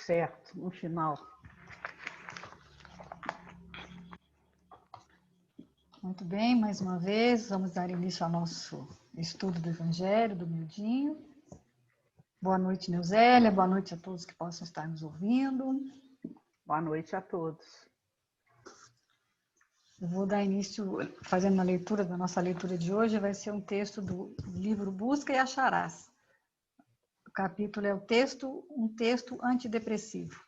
certo no final. Muito bem, mais uma vez, vamos dar início ao nosso estudo do Evangelho, do Mildinho. Boa noite, Neuzélia, boa noite a todos que possam estar nos ouvindo. Boa noite a todos. Eu vou dar início, fazendo a leitura da nossa leitura de hoje, vai ser um texto do livro Busca e Acharás. O capítulo é um texto antidepressivo.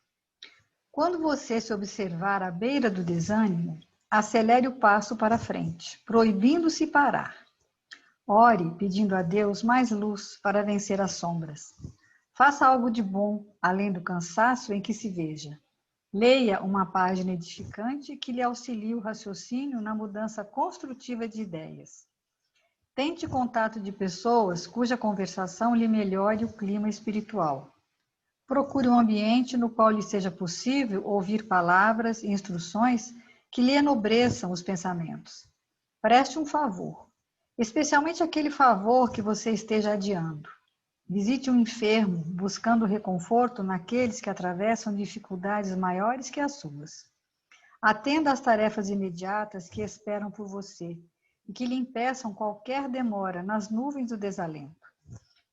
Quando você se observar à beira do desânimo, acelere o passo para frente, proibindo-se parar. Ore, pedindo a Deus mais luz para vencer as sombras. Faça algo de bom, além do cansaço em que se veja. Leia uma página edificante que lhe auxilie o raciocínio na mudança construtiva de ideias. Tente contato de pessoas cuja conversação lhe melhore o clima espiritual. Procure um ambiente no qual lhe seja possível ouvir palavras e instruções que lhe enobreçam os pensamentos. Preste um favor, especialmente aquele favor que você esteja adiando. Visite um enfermo, buscando reconforto naqueles que atravessam dificuldades maiores que as suas. Atenda às tarefas imediatas que esperam por você e que lhe impeçam qualquer demora nas nuvens do desalento.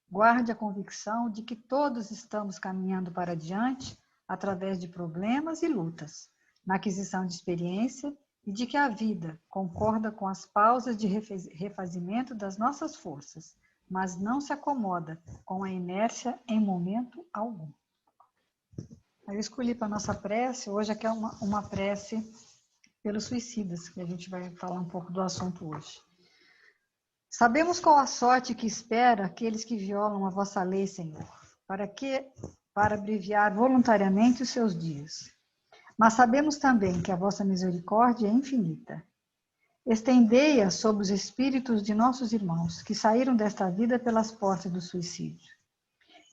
Guarde a convicção de que todos estamos caminhando para diante através de problemas e lutas, na aquisição de experiência e de que a vida concorda com as pausas de refazimento das nossas forças, mas não se acomoda com a inércia em momento algum. Eu escolhi para a nossa prece, hoje aqui é uma prece pelos suicidas, que a gente vai falar um pouco do assunto hoje. Sabemos qual a sorte que espera aqueles que violam a vossa lei, Senhor, para abreviar voluntariamente os seus dias. Mas sabemos também que a vossa misericórdia é infinita. Estendei-a sobre os espíritos de nossos irmãos, que saíram desta vida pelas portas do suicídio.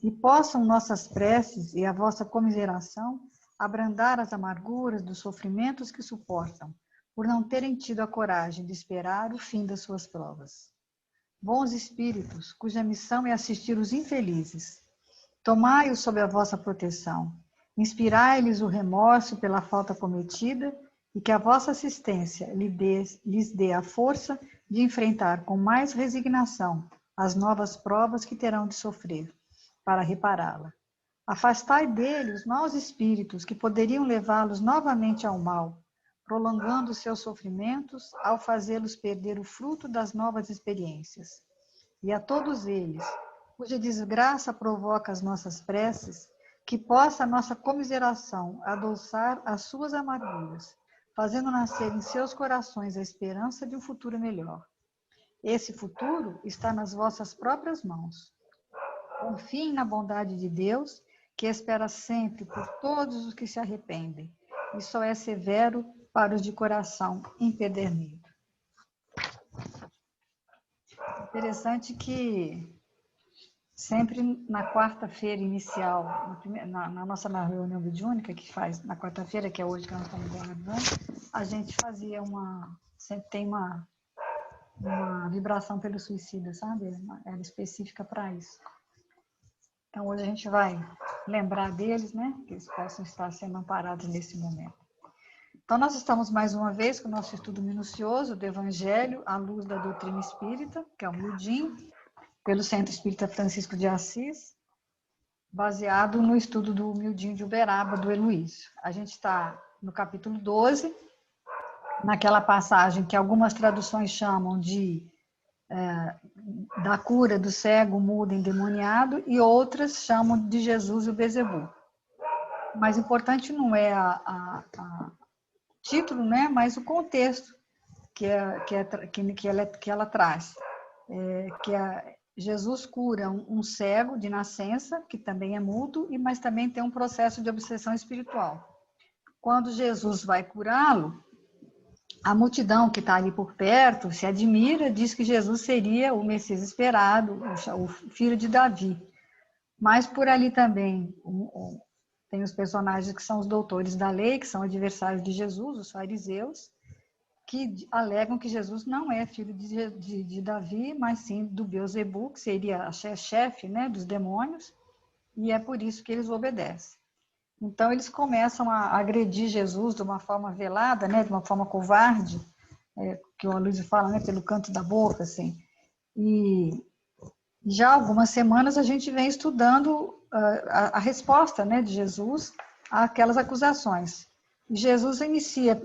E possam nossas preces e a vossa comiseração abrandar as amarguras dos sofrimentos que suportam, por não terem tido a coragem de esperar o fim das suas provas. Bons espíritos, cuja missão é assistir os infelizes, tomai-os sob a vossa proteção, inspirai-lhes o remorso pela falta cometida e que a vossa assistência lhes dê a força de enfrentar com mais resignação as novas provas que terão de sofrer, para repará-la. Afastai dele os maus espíritos que poderiam levá-los novamente ao mal, prolongando seus sofrimentos ao fazê-los perder o fruto das novas experiências. E a todos eles, cuja desgraça provoca as nossas preces, que possa a nossa comiseração adoçar as suas amarguras, fazendo nascer em seus corações a esperança de um futuro melhor. Esse futuro está nas vossas próprias mãos. Confiem na bondade de Deus, que espera sempre por todos os que se arrependem, e só é severo para os de coração empedernido. Interessante que sempre na quarta-feira inicial, na nossa reunião mediúnica, que faz na quarta-feira, que é hoje que nós estamos gravando, a gente fazia sempre tem uma vibração pelo suicida, sabe? Era específica para isso. Então hoje a gente vai lembrar deles, né? Que eles possam estar sendo amparados nesse momento. Então nós estamos mais uma vez com o nosso estudo minucioso do Evangelho à luz da doutrina espírita, que é o Mildinho, pelo Centro Espírita Francisco de Assis, baseado no estudo do Mildinho de Uberaba, do Heloísio. A gente está no capítulo 12, naquela passagem que algumas traduções chamam de da cura do cego, mudo, endemoniado, e outras chamam de Jesus e o Bezebu. O mais importante não é o título, né, mas o contexto que ela traz. Jesus cura um cego de nascença, que também é mudo, mas também tem um processo de obsessão espiritual. Quando Jesus vai curá-lo, a multidão que está ali por perto se admira, diz que Jesus seria o Messias esperado, o filho de Davi. Mas por ali também tem os personagens que são os doutores da lei, que são adversários de Jesus, os fariseus, que alegam que Jesus não é filho de Davi, mas sim do Beelzebu, que seria a chefe, né, dos demônios, e é por isso que eles obedecem. Então, eles começam a agredir Jesus de uma forma velada, né, de uma forma covarde, que o Aloysio fala, né, pelo canto da boca, assim. E já há algumas semanas a gente vem estudando a resposta, né, de Jesus àquelas acusações. Jesus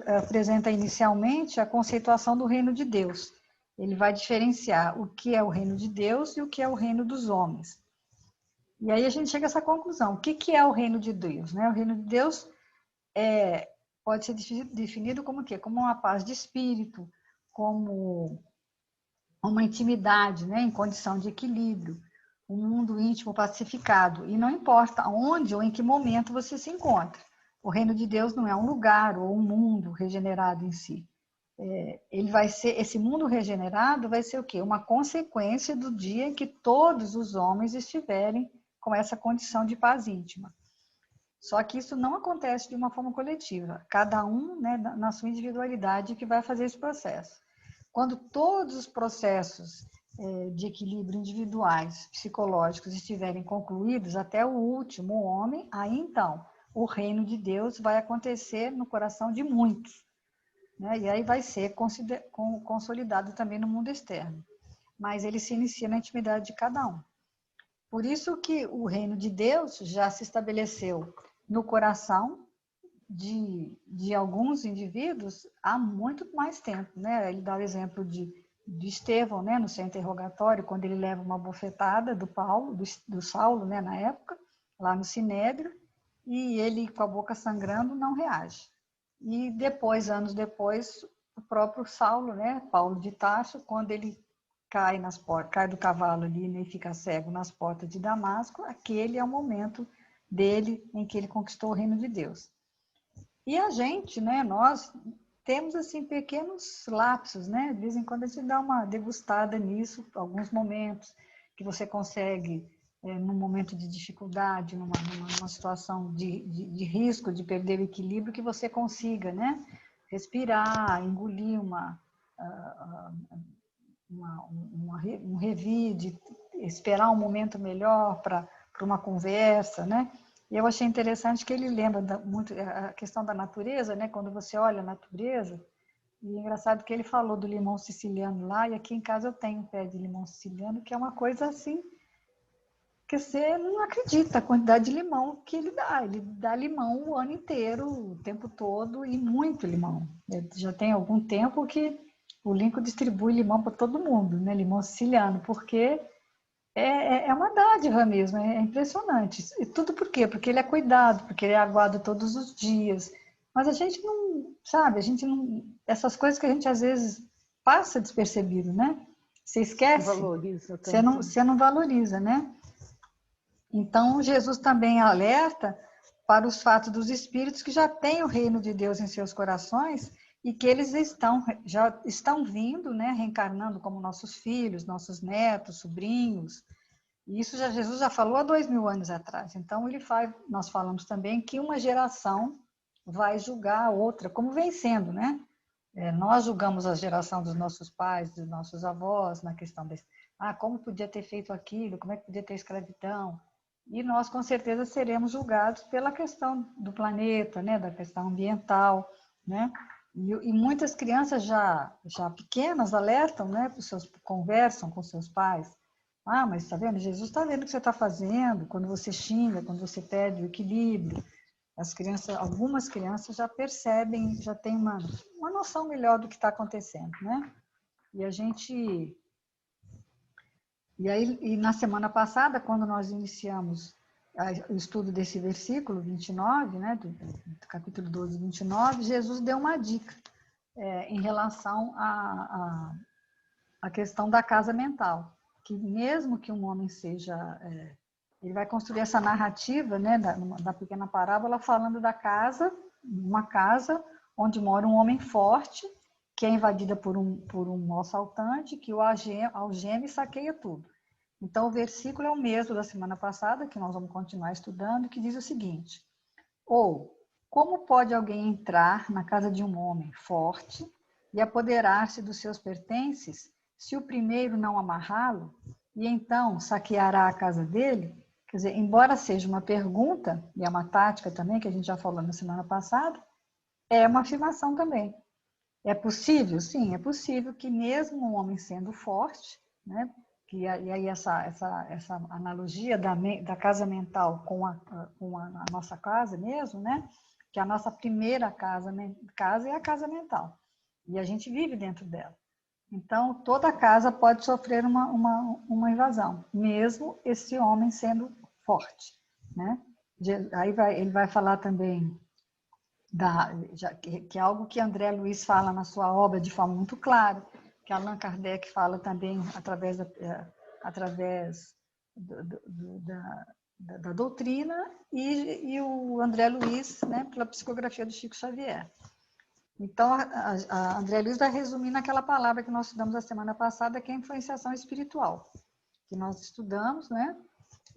apresenta inicialmente a conceituação do reino de Deus. Ele vai diferenciar o que é o reino de Deus e o que é o reino dos homens. E aí a gente chega a essa conclusão. O que é o reino de Deus? Né? O reino de Deus pode ser definido como o quê? Como uma paz de espírito, como uma intimidade, né, em condição de equilíbrio, um mundo íntimo pacificado. E não importa onde ou em que momento você se encontra. O reino de Deus não é um lugar ou um mundo regenerado em si. Ele vai ser, esse mundo regenerado vai ser o quê? Uma consequência do dia em que todos os homens estiverem com essa condição de paz íntima. Só que isso não acontece de uma forma coletiva. Cada um, né, na sua individualidade, que vai fazer esse processo. Quando todos os processos de equilíbrio individuais, psicológicos, estiverem concluídos, até o último homem, aí então o reino de Deus vai acontecer no coração de muitos, né? E aí vai ser consolidado também no mundo externo. Mas ele se inicia na intimidade de cada um. Por isso que o reino de Deus já se estabeleceu no coração de alguns indivíduos há muito mais tempo, né? Ele dá o exemplo de Estevão, né, no seu interrogatório, quando ele leva uma bofetada do Saulo, né, na época, lá no Sinédrio, e ele, com a boca sangrando, não reage. E depois, anos depois, o próprio Saulo, né, Paulo de Tarso, quando ele cai do cavalo ali, né, e fica cego nas portas de Damasco, aquele é o momento dele em que ele conquistou o reino de Deus. E a gente, né, nós temos assim pequenos lapsos, né? De vez em quando a gente dá uma degustada nisso, alguns momentos que você consegue, num momento de dificuldade, numa situação de risco de perder o equilíbrio, que você consiga, né? Respirar, engolir um revide, esperar um momento melhor para uma conversa, né? E eu achei interessante que ele lembra muito a questão da natureza, né? Quando você olha a natureza, e é engraçado que ele falou do limão siciliano lá, e aqui em casa eu tenho um pé de limão siciliano, que é uma coisa assim, que você não acredita a quantidade de limão que ele dá. Ele dá limão o ano inteiro, o tempo todo, e muito limão. Já tem algum tempo que o Lincoln distribui limão para todo mundo, né? Limão siciliano, porque é uma dádiva mesmo, é impressionante. E tudo por quê? Porque ele é cuidado, porque ele é aguado todos os dias. Mas a gente não, sabe, a gente não. Essas coisas que a gente às vezes passa despercebido, né? Você esquece, Valoriza tanto. você não valoriza, né? Então, Jesus também alerta para os fatos dos espíritos que já têm o reino de Deus em seus corações e que eles já estão vindo, né, reencarnando como nossos filhos, nossos netos, sobrinhos. E isso Jesus já falou há 2000 anos atrás. Então, nós falamos também que uma geração vai julgar a outra, como vem sendo, né? Nós julgamos a geração dos nossos pais, dos nossos avós, na questão como podia ter feito aquilo, como é que podia ter escravidão. E nós, com certeza, seremos julgados pela questão do planeta, né, da questão ambiental, né? E muitas crianças já pequenas alertam, né, conversam com seus pais. Mas está vendo? Jesus está vendo o que você está fazendo, quando você xinga, quando você perde o equilíbrio. Algumas crianças já percebem, já têm uma noção melhor do que está acontecendo, né? E na semana passada, quando nós iniciamos o estudo desse versículo 29, né, do capítulo 12, 29, Jesus deu uma dica em relação à questão da casa mental, que mesmo que um homem ele vai construir essa narrativa, né, da pequena parábola, falando da casa, uma casa onde mora um homem forte, que é invadida por um assaltante, que o algema e saqueia tudo. Então, o versículo é o mesmo da semana passada, que nós vamos continuar estudando, que diz o seguinte: ou, como pode alguém entrar na casa de um homem forte e apoderar-se dos seus pertences, se o primeiro não amarrá-lo, e então saqueará a casa dele? Quer dizer, embora seja uma pergunta, e é uma tática também, que a gente já falou na semana passada, é uma afirmação também. É possível? Sim, é possível que mesmo um homem sendo forte, né? E aí essa analogia da casa mental com a nossa casa mesmo, né? Que a nossa primeira casa é a casa mental. E a gente vive dentro dela. Então, toda casa pode sofrer uma invasão, mesmo esse homem sendo forte, né? Aí ele vai falar também que é algo que André Luiz fala na sua obra de forma muito clara, que Allan Kardec fala também através da doutrina e o André Luiz, né, pela psicografia do Chico Xavier. Então, a André Luiz vai resumir naquela palavra que nós estudamos a semana passada, que é a influenciação espiritual, que nós estudamos, né,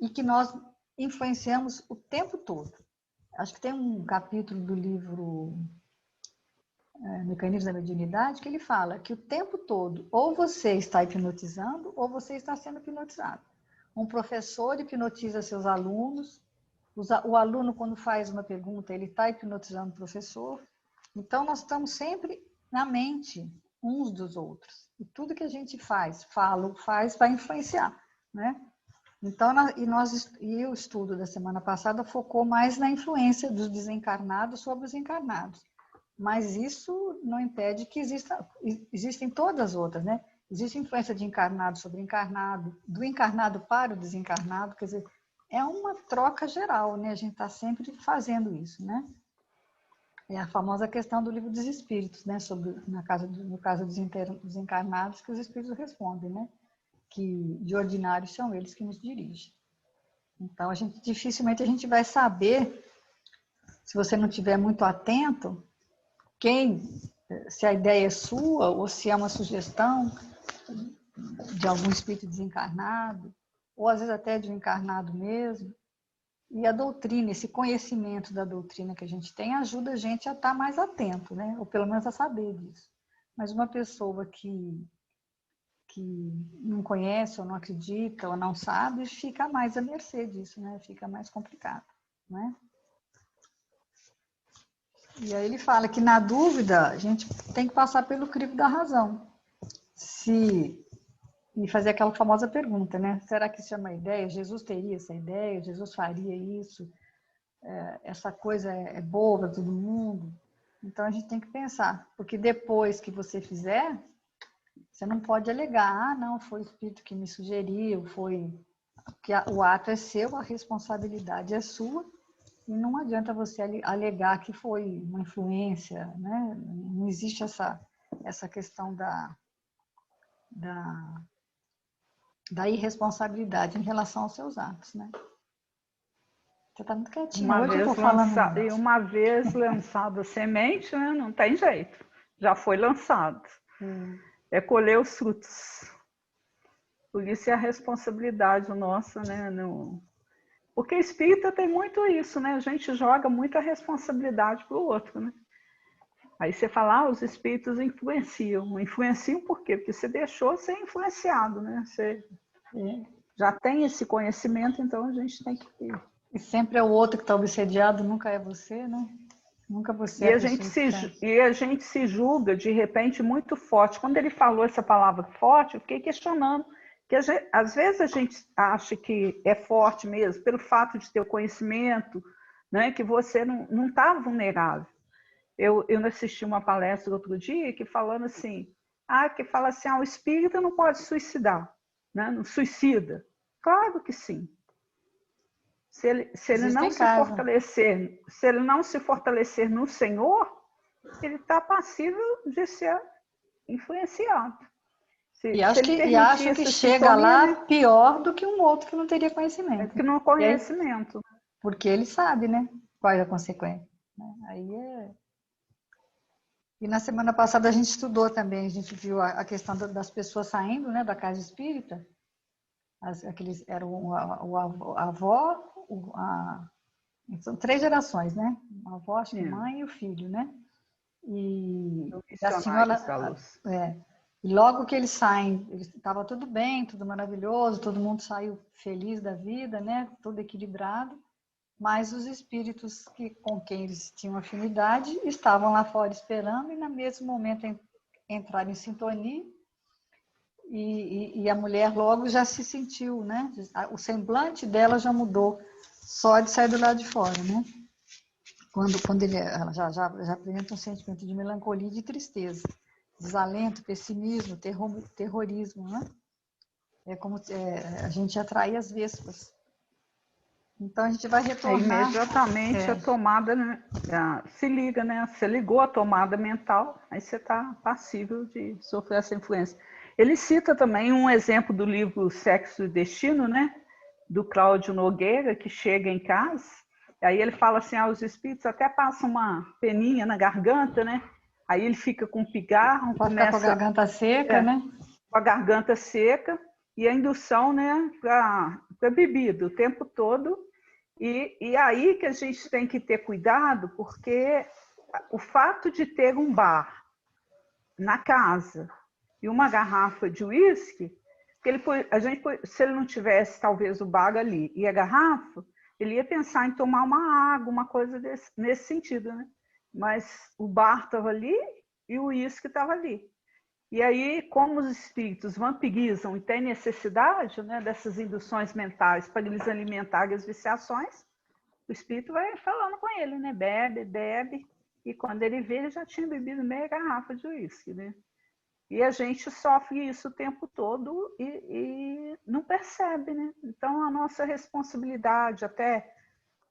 e que nós influenciamos o tempo todo. Acho que tem um capítulo do livro Mecanismos da Mediunidade que ele fala que o tempo todo ou você está hipnotizando ou você está sendo hipnotizado. Um professor hipnotiza seus alunos, o aluno, quando faz uma pergunta, ele está hipnotizando o professor. Então, nós estamos sempre na mente uns dos outros. E tudo que a gente fala ou faz, vai influenciar, né? Então, e o estudo da semana passada focou mais na influência dos desencarnados sobre os encarnados. Mas isso não impede que existem todas as outras, né? Existe influência de encarnado sobre encarnado, do encarnado para o desencarnado, quer dizer, é uma troca geral, né? A gente está sempre fazendo isso, né? É a famosa questão do livro dos espíritos, né? No caso dos encarnados, que os espíritos respondem, né? Que de ordinário são eles que nos dirigem. Então, dificilmente a gente vai saber, se você não estiver muito atento, se a ideia é sua ou se é uma sugestão de algum espírito desencarnado, ou às vezes até de um encarnado mesmo. E a doutrina, esse conhecimento da doutrina que a gente tem, ajuda a gente a estar mais atento, né? Ou pelo menos a saber disso. Mas uma pessoa que não conhece, ou não acredita, ou não sabe, fica mais à mercê disso, né? Fica mais complicado, né? E aí ele fala que, na dúvida, a gente tem que passar pelo crivo da razão. E fazer aquela famosa pergunta, né? Será que isso é uma ideia? Jesus teria essa ideia? Jesus faria isso? Essa coisa é boa para todo mundo? Então, a gente tem que pensar. Porque depois que você fizer, você não pode alegar, não, foi o espírito que me sugeriu, que o ato é seu, a responsabilidade é sua, e não adianta você alegar que foi uma influência, né? Não existe essa questão da irresponsabilidade em relação aos seus atos, né? Você está muito quietinha, hoje eu estou falando muito. Uma vez lançada a semente, né, não tem jeito, já foi lançado. É colher os frutos. Por isso é a responsabilidade nossa, né? Porque espírita tem muito isso, né? A gente joga muita responsabilidade para o outro, né? Aí você fala, os espíritos influenciam. Influenciam por quê? Porque você deixou ser influenciado, né? Você já tem esse conhecimento, então a gente tem que... E sempre é o outro que está obsediado, nunca é você, né? Nunca você é a pessoa que e a gente se julga, de repente, muito forte. Quando ele falou essa palavra forte, eu fiquei questionando. Que às vezes a gente acha que é forte mesmo, pelo fato de ter o conhecimento, né, que você não está vulnerável. Eu assisti uma palestra outro dia que falando assim, que fala assim, o espírito não pode suicidar, né? Não suicida. Claro que sim. Se ele não se fortalecer no Senhor, ele está passível de ser influenciado. E acho que chega lá pior do que um outro que não teria conhecimento. É que não conhecimento. Porque ele sabe, né? Qual é a consequência. E na semana passada a gente estudou também, a gente viu a questão das pessoas saindo, né, da casa espírita. Aqueles eram a avó, são 3 gerações, né? A avó, acho que mãe e o filho, né? E a senhora... E logo que eles saem, estava tudo bem, tudo maravilhoso, todo mundo saiu feliz da vida, né? Tudo equilibrado. Mas os espíritos com quem eles tinham afinidade estavam lá fora esperando e, no mesmo momento, entraram em sintonia. E a mulher logo já se sentiu, né? O semblante dela já mudou só de sair do lado de fora, né? Quando ela já apresenta um sentimento de melancolia e de tristeza, desalento, pessimismo, terrorismo, né? É como a gente atrair as vespas. Então a gente vai retornar. Imediatamente a tomada, né, se liga, né? Você ligou a tomada mental, aí você está passível de sofrer essa influência. Ele cita também um exemplo do livro Sexo e Destino, né? Do Cláudio Nogueira, que chega em casa. Aí ele fala assim, os espíritos até passam uma peninha na garganta, né? Aí ele fica com pigarro, pode ficar com a garganta seca, né? Com a garganta seca, e a indução, né, para bebida o tempo todo. E aí que a gente tem que ter cuidado, porque o fato de ter um bar na casa e uma garrafa de uísque, se ele não tivesse talvez o bar ali e a garrafa, ele ia pensar em tomar uma água, uma coisa nesse sentido, né? Mas o bar estava ali e o uísque estava ali. E aí, como os espíritos vampirizam e têm necessidade, né, dessas induções mentais para eles alimentarem as viciações, o espírito vai falando com ele, né? Bebe, bebe. E quando ele vê, ele já tinha bebido meia garrafa de uísque, né? E a gente sofre isso o tempo todo e não percebe, né? Então, a nossa responsabilidade até,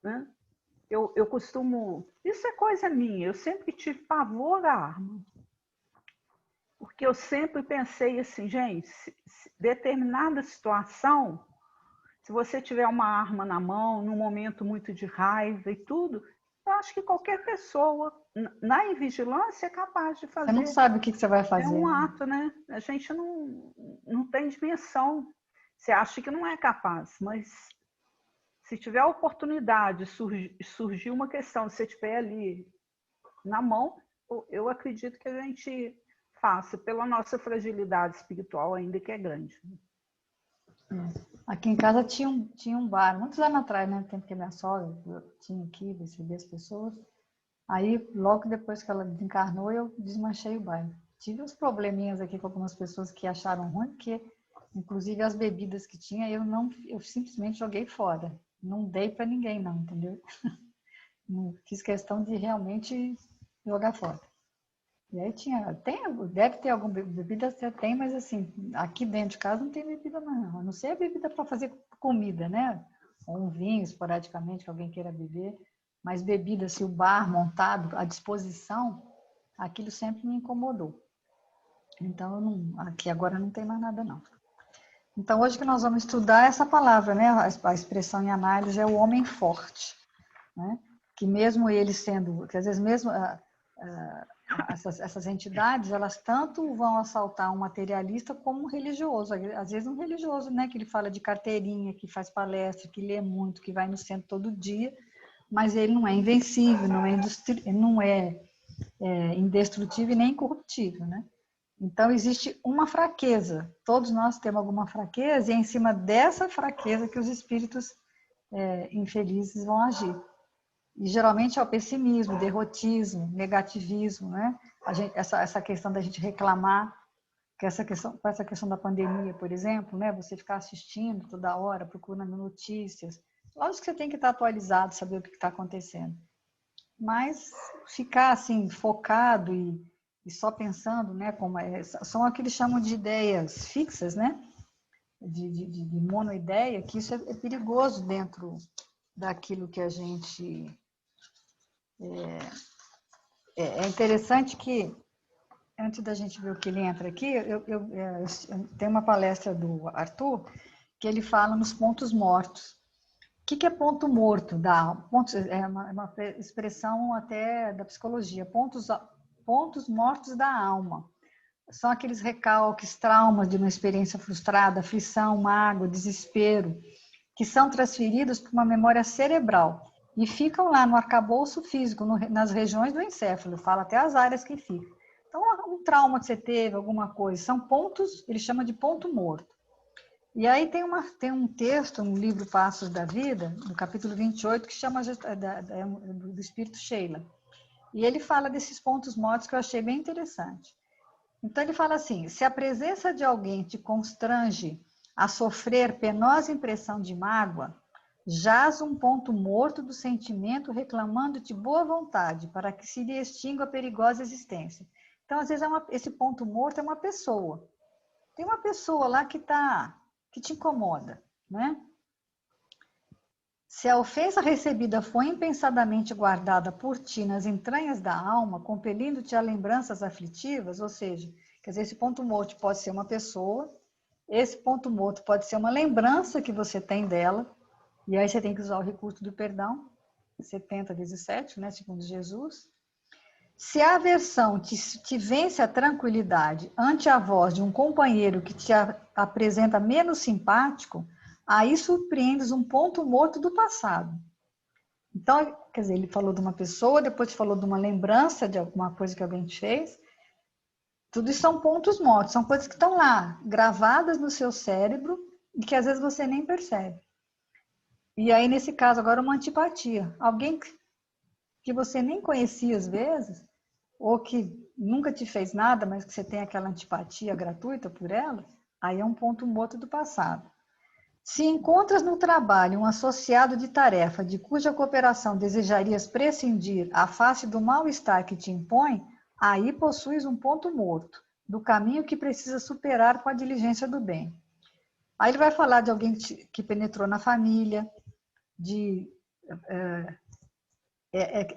né? Eu costumo... Isso é coisa minha. Eu sempre tive pavor à arma. Porque eu sempre pensei assim, gente, determinada situação, se você tiver uma arma na mão, num momento muito de raiva e tudo, eu acho que qualquer pessoa, na invigilância, é capaz de fazer. Você não sabe o que você vai fazer. É um ato, né? A gente não tem dimensão. Você acha que não é capaz, mas se tiver a oportunidade, surgir uma questão, se você estiver ali na mão, eu acredito que a gente faça, pela nossa fragilidade espiritual, ainda que é grande. Aqui em casa tinha um bar, muitos anos atrás, né? No tempo que minha sogra tinha aqui, receber as pessoas. Aí, logo depois que ela desencarnou, eu desmanchei o bar. Tive uns probleminhas aqui com algumas pessoas que acharam ruim, porque, inclusive, as bebidas que tinha, eu simplesmente joguei fora. Não dei para ninguém, não, entendeu? Não fiz questão de realmente jogar fora. E aí deve ter alguma bebida, até tem, mas assim, aqui dentro de casa não tem bebida não. A não ser a bebida para fazer comida, né? Ou um vinho, esporadicamente, que alguém queira beber. Mas bebida, assim, o bar montado, à disposição, aquilo sempre me incomodou. Então, aqui agora não tem mais nada não. Então, hoje que nós vamos estudar essa palavra, né? A expressão em análise é o homem forte, né? Que mesmo ele sendo, que às vezes mesmo... essas entidades, elas tanto vão assaltar um materialista como um religioso. Às vezes um religioso, né, que ele fala de carteirinha, que faz palestra, que lê muito, que vai no centro todo dia, mas ele não é invencível, não é indestrutível e nem incorruptível, né? Então existe uma fraqueza. Todos nós temos alguma fraqueza e é em cima dessa fraqueza que os espíritos infelizes vão agir. E geralmente é o pessimismo, derrotismo, negativismo, né? Essa questão da gente reclamar, que essa questão da pandemia, por exemplo, né? Você ficar assistindo toda hora, procurando notícias. Lógico que você tem que estar atualizado, saber o que está acontecendo. Mas ficar assim, focado e só pensando, né? São aquilo que eles chamam de ideias fixas, né? De monoideia, que isso é perigoso dentro daquilo que a gente... É interessante que, antes da gente ver o que ele entra aqui, eu tenho uma palestra do Arthur, que ele fala nos pontos mortos. O que é ponto morto? É uma expressão até da psicologia. Pontos mortos da alma. São aqueles recalques, traumas de uma experiência frustrada, aflição, mágoa, desespero, que são transferidos para uma memória cerebral e ficam lá no arcabouço físico, nas regiões do encéfalo, fala até as áreas que ficam. Então, um trauma que você teve, alguma coisa, são pontos, ele chama de ponto morto. E aí tem um texto, um livro Passos da Vida, no capítulo 28, que chama do Espírito Sheila. E ele fala desses pontos mortos que eu achei bem interessante. Então, ele fala assim, se a presença de alguém te constrange a sofrer penosa impressão de mágoa, jaz um ponto morto do sentimento reclamando-te boa vontade para que se lhe extingua a perigosa existência. Então, às vezes, esse ponto morto é uma pessoa. Tem uma pessoa lá que te incomoda, né? Se a ofensa recebida foi impensadamente guardada por ti nas entranhas da alma, compelindo-te a lembranças aflitivas, ou seja, quer dizer, esse ponto morto pode ser uma pessoa, esse ponto morto pode ser uma lembrança que você tem dela, e aí você tem que usar o recurso do perdão, 70 vezes 7, né, segundo Jesus. Se a aversão te vence a tranquilidade ante a voz de um companheiro que te apresenta menos simpático, aí surpreendes um ponto morto do passado. Então, quer dizer, ele falou de uma pessoa, depois falou de uma lembrança de alguma coisa que alguém fez. Tudo isso são pontos mortos, são coisas que estão lá, gravadas no seu cérebro e que às vezes você nem percebe. E aí, nesse caso, agora uma antipatia. Alguém que você nem conhecia às vezes, ou que nunca te fez nada, mas que você tem aquela antipatia gratuita por ela, aí é um ponto morto do passado. Se encontras no trabalho um associado de tarefa de cuja cooperação desejarias prescindir à face do mal-estar que te impõe, aí possuis um ponto morto, do caminho que precisa superar com a diligência do bem. Aí ele vai falar de alguém que penetrou na família,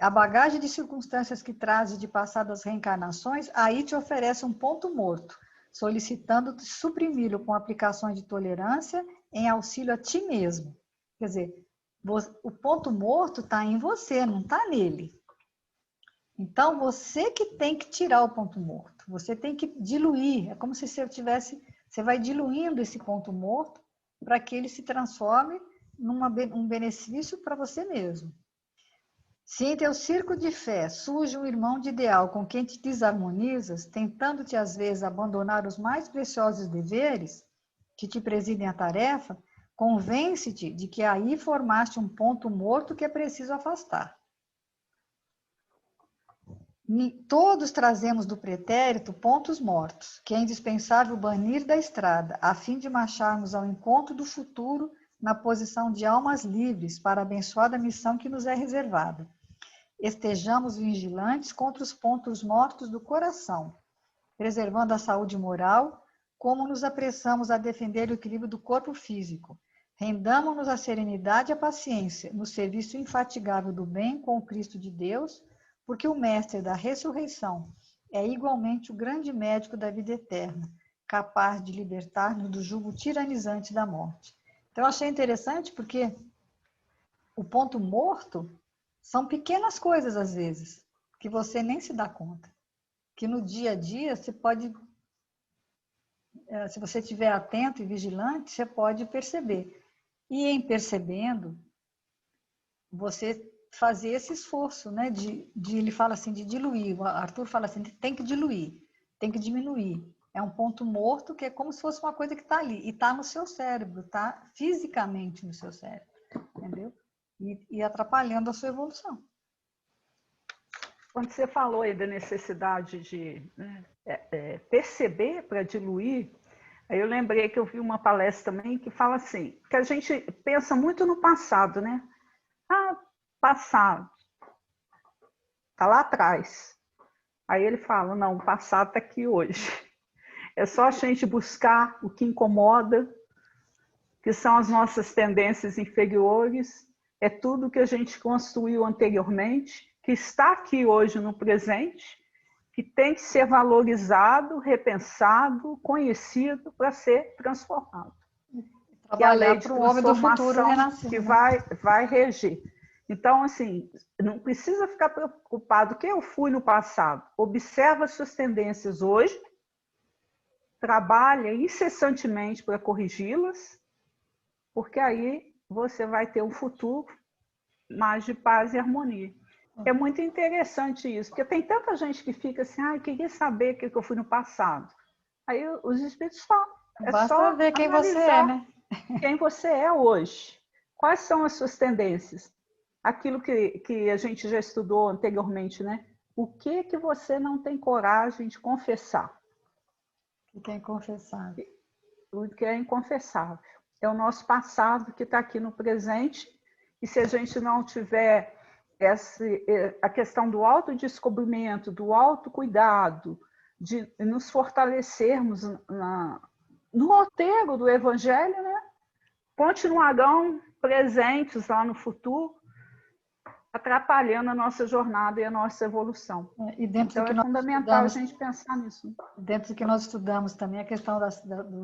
a bagagem de circunstâncias que traz de passadas reencarnações, aí te oferece um ponto morto, solicitando-te suprimi-lo com aplicações de tolerância em auxílio a ti mesmo. Quer dizer, o ponto morto está em você, não está nele. Então, você que tem que tirar o ponto morto, você tem que diluir, é como se você vai diluindo esse ponto morto para que ele se transforme num benefício para você mesmo. Se em teu círculo de fé surge um irmão de ideal com quem te desarmonizas, tentando-te às vezes abandonar os mais preciosos deveres que te presidem a tarefa, convence-te de que aí formaste um ponto morto que é preciso afastar. Todos trazemos do pretérito pontos mortos, que é indispensável banir da estrada, a fim de marcharmos ao encontro do futuro na posição de almas livres para a abençoada missão que nos é reservada. Estejamos vigilantes contra os pontos mortos do coração, preservando a saúde moral, como nos apressamos a defender o equilíbrio do corpo físico. Rendamo-nos à serenidade e à paciência, no serviço infatigável do bem com o Cristo de Deus, porque o Mestre da ressurreição é igualmente o grande médico da vida eterna, capaz de libertar-nos do jugo tiranizante da morte. Então, eu achei interessante porque o ponto morto são pequenas coisas, às vezes, que você nem se dá conta. Que no dia a dia, você pode, se você estiver atento e vigilante, você pode perceber. E em percebendo, você fazer esse esforço, né? Ele fala assim, de diluir. O Arthur fala assim, tem que diluir, tem que diminuir. É um ponto morto que é como se fosse uma coisa que está ali. E está no seu cérebro, está fisicamente no seu cérebro. Entendeu? E atrapalhando a sua evolução. Quando você falou aí da necessidade de perceber para diluir, aí eu lembrei que eu vi uma palestra também que fala assim, que a gente pensa muito no passado, né? Ah, passado, tá lá atrás. Aí ele fala, não, o passado está aqui hoje. É só a gente buscar o que incomoda, que são as nossas tendências inferiores, é tudo que a gente construiu anteriormente, que está aqui hoje no presente, que tem que ser valorizado, repensado, conhecido para ser transformado. Que é a lei de transformação que vai regir. Então, assim, não precisa ficar preocupado que eu fui no passado. Observa as suas tendências hoje, trabalha incessantemente para corrigi-las, porque aí você vai ter um futuro mais de paz e harmonia. É muito interessante isso, porque tem tanta gente que fica assim, ah, eu queria saber o que eu fui no passado. Aí os espíritos falam, é Basta só ver quem você é, analisar né? quem você é hoje. Quais são as suas tendências? Aquilo que a gente já estudou anteriormente, né? O que você não tem coragem de confessar? Que quem confessar. O que é inconfessável. É o nosso passado que está aqui no presente, e se a gente não tiver a questão do autodescobrimento, do autocuidado, de nos fortalecermos no roteiro do Evangelho, né? Continuarão presentes lá no futuro, atrapalhando a nossa jornada e a nossa evolução. E dentro do Então, que é nós fundamental a estudamos, gente pensar nisso. dentro do que nós estudamos também a questão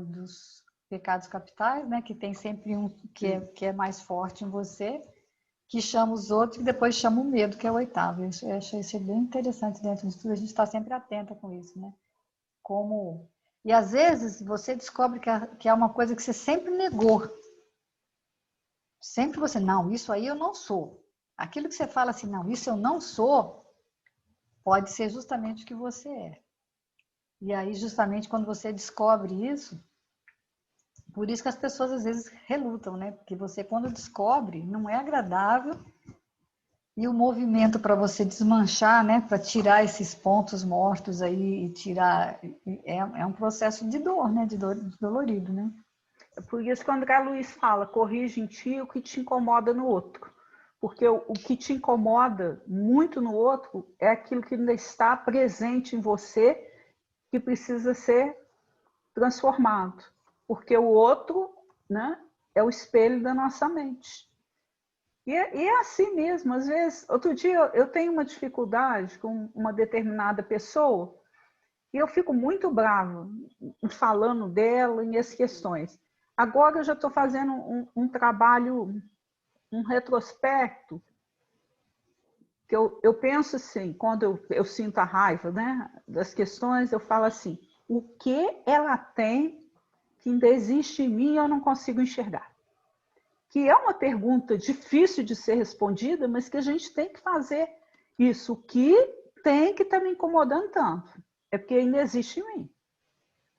dos pecados capitais, né? Que tem sempre um que é mais forte em você, que chama os outros e depois chama o medo, que é o oitavo. Eu achei isso bem interessante dentro do estudo, a gente está sempre atenta com isso, né? Como... E às vezes você descobre que é uma coisa que você sempre negou. Sempre você, não, isso aí eu não sou. Aquilo que você fala assim, não, isso eu não sou, pode ser justamente o que você é. E aí, justamente, quando você descobre isso, por isso que as pessoas às vezes relutam, né? Porque você, quando descobre, não é agradável. E o movimento para você desmanchar, né? Para tirar esses pontos mortos aí e tirar... É um processo de dor, né? De dolorido, né? É por isso que o André Luiz fala, corrige em ti o que te incomoda no outro. Porque o que te incomoda muito no outro é aquilo que ainda está presente em você, que precisa ser transformado. Porque o outro, né, é o espelho da nossa mente. E é assim mesmo. Às vezes, outro dia eu tenho uma dificuldade com uma determinada pessoa e eu fico muito brava falando dela em as questões. Agora eu já estou fazendo um trabalho, um retrospecto, que eu penso assim, quando eu sinto a raiva, né, das questões, eu falo assim, o que ela tem que ainda existe em mim e eu não consigo enxergar? Que é uma pergunta difícil de ser respondida, mas que a gente tem que fazer isso. O que tem que estar me incomodando tanto? É porque ainda existe em mim.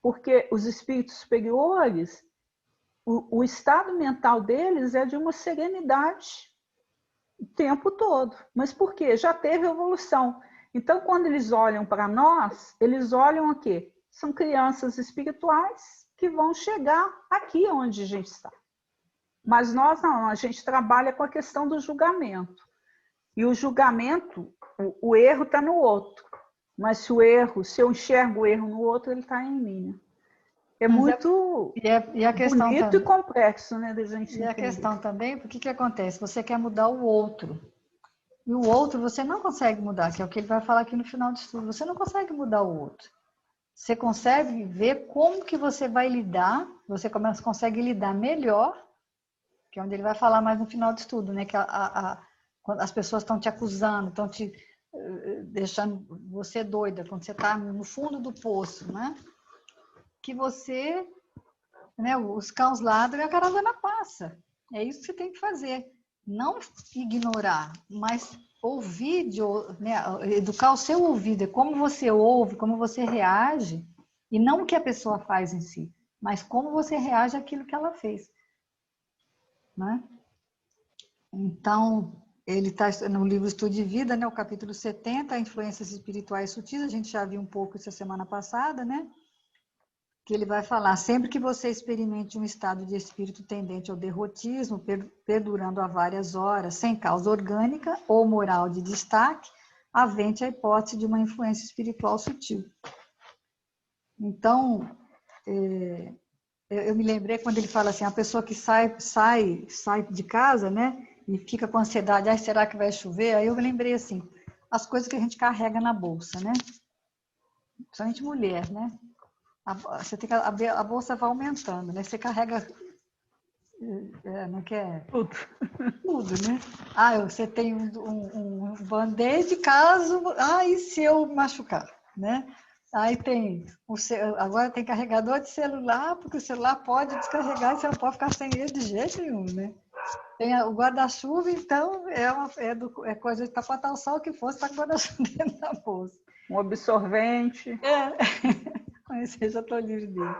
Porque os espíritos superiores, o estado mental deles é de uma serenidade o tempo todo. Mas por quê? Já teve evolução. Então, quando eles olham para nós, eles olham o quê? São crianças espirituais que vão chegar aqui onde a gente está. Mas nós não, a gente trabalha com a questão do julgamento. E o julgamento, o erro está no outro. Mas se eu enxergo o erro no outro, ele está em mim. É muito e a questão bonito também, e complexo, né, da gente e a entender. questão também, porque que acontece? Você quer mudar o outro. E o outro você não consegue mudar, que é o que ele vai falar aqui no final do estudo. Você não consegue mudar o outro. Você consegue ver como que você vai lidar, você consegue lidar melhor, que é onde ele vai falar mais no final do estudo, né? Que quando as pessoas estão te acusando, estão te deixando você doida, quando você está no fundo do poço, né? Que você, né? Os cães ladram e a caravana passa. É isso que você tem que fazer. Não ignorar, mas ouvir, né? Educar o seu ouvido, é como você ouve, como você reage, e não o que a pessoa faz em si, mas como você reage àquilo que ela fez. Né? Então, ele está no livro Estudo de Vida, né, o capítulo 70, Influências Espirituais Sutis, a gente já viu um pouco isso a semana passada, né? Que ele vai falar, sempre que você experimente um estado de espírito tendente ao derrotismo, perdurando há várias horas, sem causa orgânica ou moral de destaque, avente a hipótese de uma influência espiritual sutil. Então, eu me lembrei quando ele fala assim, a pessoa que sai de casa, né, e fica com ansiedade, ah, será que vai chover? Aí eu me lembrei assim, as coisas que a gente carrega na bolsa, né? Principalmente mulher, né? Você tem que, a bolsa vai aumentando, né? Você carrega, não quer tudo, né? Ah, você tem um band-aid caso, e se eu machucar, né? Aí tem, agora tem carregador de celular, porque o celular pode descarregar e você não pode ficar sem ele de jeito nenhum, né? Tem o guarda-chuva, então, é coisa de tapatar o sol que fosse, tá com o guarda-chuva dentro da bolsa. Um absorvente. Conhecer, já estou livre dele.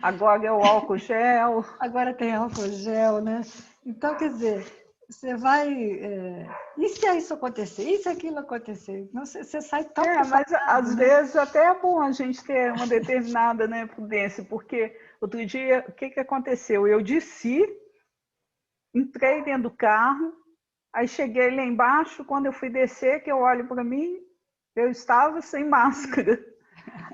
Agora é o álcool gel. Agora tem álcool gel, né? Então, quer dizer, você vai... e se isso acontecer? E se aquilo acontecer? Não, você sai tão Mas às né? vezes até é bom a gente ter uma determinada, né, prudência, porque outro dia, o que aconteceu? Eu desci, entrei dentro do carro, aí cheguei lá embaixo, quando eu fui descer, que eu olho para mim, eu estava sem máscara.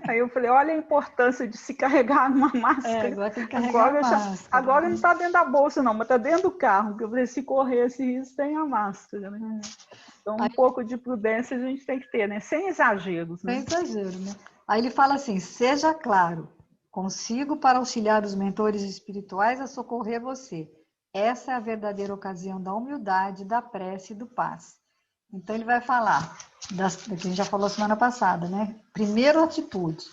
Aí eu falei, olha a importância de se carregar uma máscara. Agora tem que carregar a máscara. Agora não está dentro da bolsa, não, mas está dentro do carro, porque eu falei, se correr esse risco, tem a máscara, né? Então, um pouco de prudência a gente tem que ter, né? Sem exageros. Né? Sem exagero, né? Aí ele fala assim, seja claro, consigo para auxiliar os mentores espirituais a socorrer você. Essa é a verdadeira ocasião da humildade, da prece e do paz. Então, ele vai falar, que a gente já falou semana passada, né? Primeiro, atitude.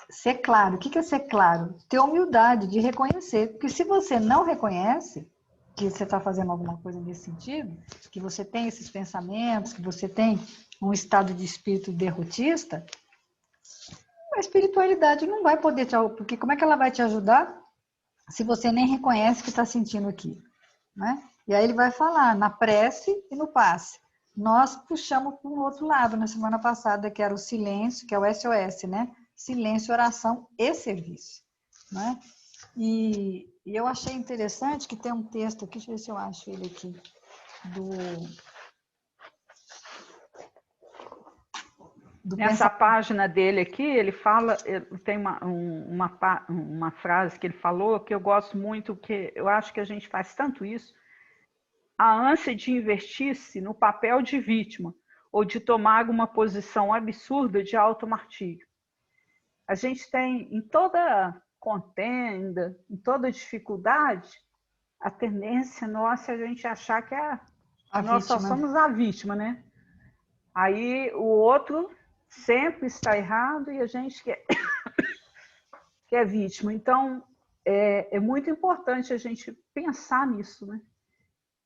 Ser claro. O que é ser claro? Ter humildade de reconhecer. Porque se você não reconhece que você está fazendo alguma coisa nesse sentido, que você tem esses pensamentos, que você tem um estado de espírito derrotista, a espiritualidade não vai poder te ajudar, porque como é que ela vai te ajudar se você nem reconhece que está sentindo aquilo, né? E aí ele vai falar na prece e no passe. Nós puxamos para um outro lado na semana passada, que era o silêncio, que é o SOS, né? Silêncio, oração e serviço, né? E eu achei interessante que tem um texto aqui, deixa eu ver se eu acho ele aqui, Nessa página dele aqui, ele fala, tem uma frase que ele falou que eu gosto muito, que eu acho que a gente faz tanto isso, a ânsia de investir-se no papel de vítima ou de tomar uma posição absurda de automartírio. A gente tem, em toda contenda, em toda dificuldade, a tendência nossa é a gente achar que nós só somos a vítima, né? Aí o outro sempre está errado e a gente que é vítima. Então, é muito importante a gente pensar nisso, né?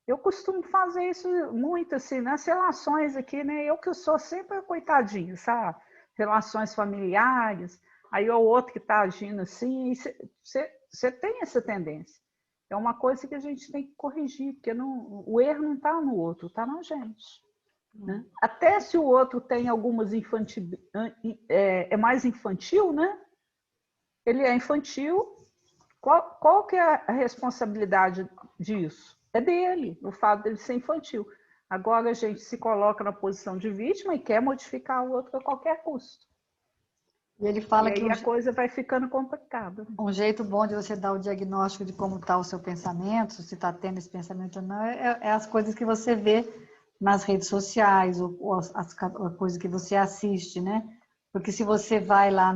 Eu costumo fazer isso muito, assim, nas relações aqui, né? Eu que sou sempre a coitadinha, sabe? Relações familiares, aí o outro que está agindo assim, você tem essa tendência. É uma coisa que a gente tem que corrigir, porque o erro não está no outro, está na gente. Né? Até se o outro tem algumas é mais infantil, né? Ele é infantil, qual que é a responsabilidade disso? É dele, o fato dele ser infantil. Agora a gente se coloca na posição de vítima e quer modificar o outro a qualquer custo. E ele fala que a coisa vai ficando complicada. Um jeito bom de você dar o diagnóstico de como está o seu pensamento, se está tendo esse pensamento ou não, é as coisas que você vê nas redes sociais, ou as coisas que você assiste, né? Porque se você vai lá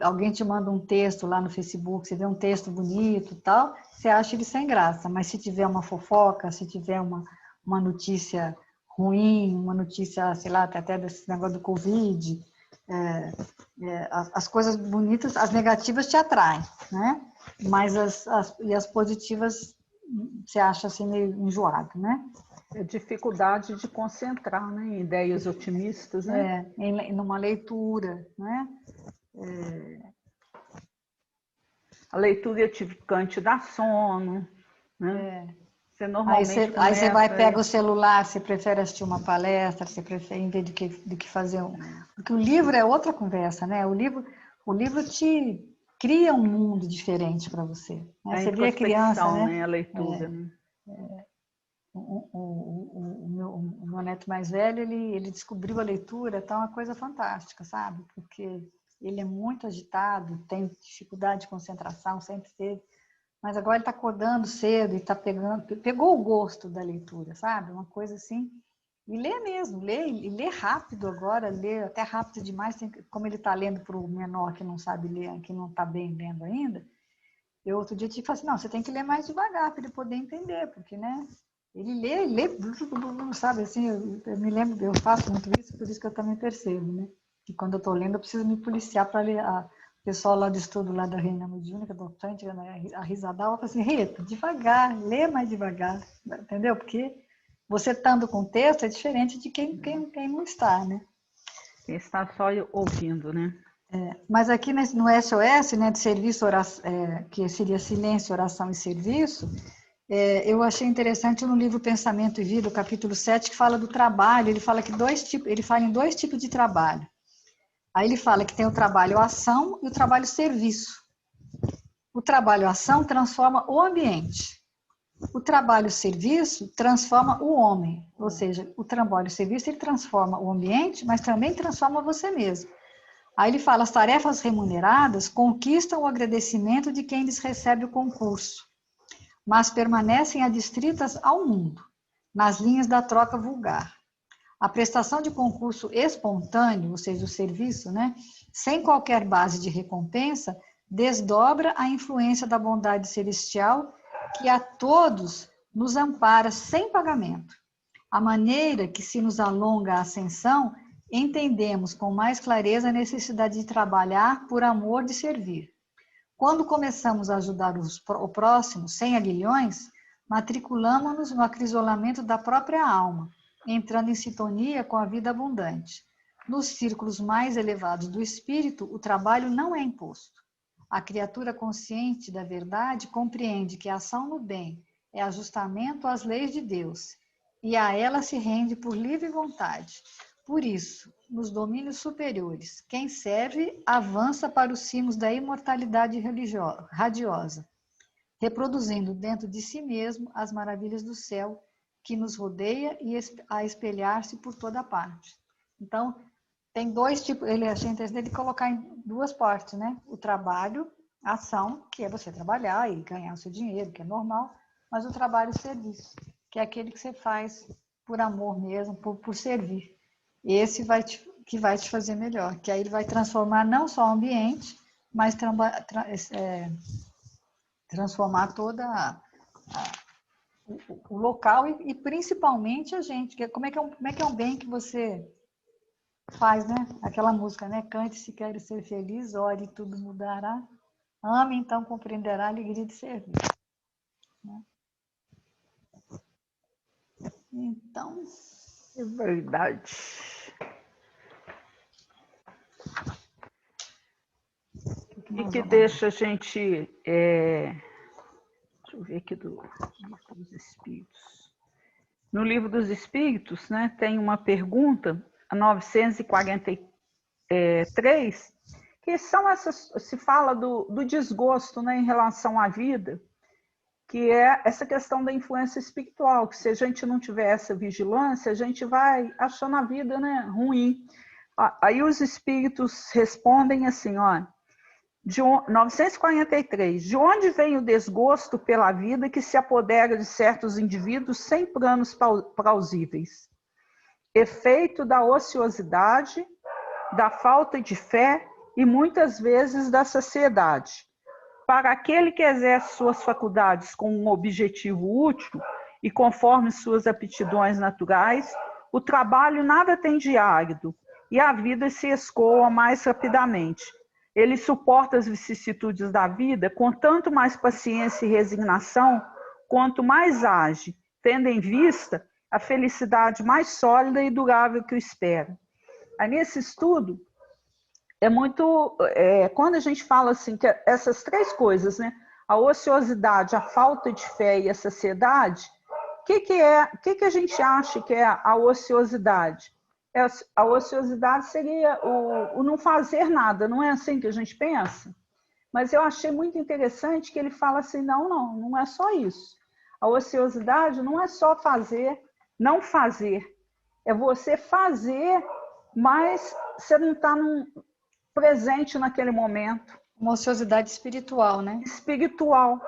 alguém te manda um texto lá no Facebook, você vê um texto bonito e tal, você acha ele sem graça. Mas se tiver uma fofoca, se tiver uma notícia ruim, uma notícia, sei lá, até desse negócio do Covid, as coisas bonitas, as negativas te atraem, né? Mas as positivas você acha assim meio enjoado, né? É dificuldade de concentrar, né, em ideias otimistas, né? Numa leitura, né? A leitura edificante dá sono, né? Você normalmente aí você vai, pega o celular, você prefere assistir uma palestra, você prefere, em vez de que fazer Porque o livro é outra conversa, né? O livro te cria um mundo diferente para você. Né? Você vê a criança, né? A leitura. O meu neto mais velho, ele descobriu a leitura, tá uma coisa fantástica, sabe? Porque ele é muito agitado, tem dificuldade de concentração, sempre teve. Mas agora ele está acordando cedo e pegou o gosto da leitura, sabe? Uma coisa assim. E lê mesmo, lê rápido agora, lê até rápido demais, como ele está lendo para o menor que não sabe ler, que não está bem lendo ainda. Eu outro dia te falei assim, não, você tem que ler mais devagar para ele poder entender, porque, né? Ele lê, sabe, assim, eu me lembro, eu faço muito isso, por isso que eu também percebo, né? Que quando eu estou lendo, eu preciso me policiar para O pessoal lá do estudo lá da Reina Mediúnica, do Tante, a Risadal, fala assim, Rita, devagar, lê mais devagar, entendeu? Porque você estando com o texto é diferente de quem não está, né? Quem está só ouvindo, né? Mas aqui no SOS, né, de serviço, que seria silêncio, oração e serviço, eu achei interessante no livro Pensamento e Vida, o capítulo 7, que fala do trabalho, ele fala em dois tipos de trabalho. Aí ele fala que tem o trabalho ação e o trabalho serviço. O trabalho ação transforma o ambiente. O trabalho serviço transforma o homem. Ou seja, o trabalho serviço ele transforma o ambiente, mas também transforma você mesmo. Aí ele fala, as tarefas remuneradas conquistam o agradecimento de quem lhes recebe o concurso, mas permanecem adstritas ao mundo, nas linhas da troca vulgar. A prestação de concurso espontâneo, ou seja, o serviço, né, sem qualquer base de recompensa, desdobra a influência da bondade celestial que a todos nos ampara sem pagamento. A maneira que se nos alonga a ascensão, entendemos com mais clareza a necessidade de trabalhar por amor de servir. Quando começamos a ajudar o próximo sem aguilhões, matriculamos-nos no acrisolamento da própria alma, entrando em sintonia com a vida abundante. Nos círculos mais elevados do espírito, o trabalho não é imposto. A criatura consciente da verdade compreende que a ação no bem é ajustamento às leis de Deus, e a ela se rende por livre vontade. Por isso, nos domínios superiores, quem serve avança para os cimos da imortalidade radiosa, reproduzindo dentro de si mesmo as maravilhas do céu que nos rodeia e a espelhar-se por toda parte. Então, tem dois tipos, ele achei interessante ele colocar em duas partes, né? O trabalho, a ação, que é você trabalhar e ganhar o seu dinheiro, que é normal, mas o trabalho serviço, que é aquele que você faz por amor mesmo, por servir. Esse que vai te fazer melhor, que aí ele vai transformar não só o ambiente, mas transformar toda o local e principalmente a gente. Como é que é um bem que você faz, né? Aquela música, né? Cante se quer ser feliz, ore e tudo mudará. Ame, então compreenderá a alegria de servir. Né? Então... É verdade. E que deixa a gente... deixa eu ver aqui do Livro dos Espíritos. No Livro dos Espíritos, né, tem uma pergunta, a 943, que são essas, se fala do desgosto, né, em relação à vida, que é essa questão da influência espiritual, que se a gente não tiver essa vigilância, a gente vai achando a vida, né, ruim. Aí os espíritos respondem assim, ó, 943, de onde vem o desgosto pela vida que se apodera de certos indivíduos sem planos plausíveis? Efeito da ociosidade, da falta de fé e muitas vezes da saciedade. Para aquele que exerce suas faculdades com um objetivo útil e conforme suas aptidões naturais, o trabalho nada tem de árido e a vida se escoa mais rapidamente. Ele suporta as vicissitudes da vida com tanto mais paciência e resignação, quanto mais age, tendo em vista a felicidade mais sólida e durável que o espera. Aí, nesse estudo, quando a gente fala assim, que essas três coisas, né? A ociosidade, a falta de fé e a saciedade, o que a gente acha que é a ociosidade? A ociosidade seria o não fazer nada, não é assim que a gente pensa? Mas eu achei muito interessante que ele fala assim, não é só isso. A ociosidade não é só fazer, não fazer. É você fazer, mas você não está presente naquele momento. Uma ociosidade espiritual, né? Espiritual.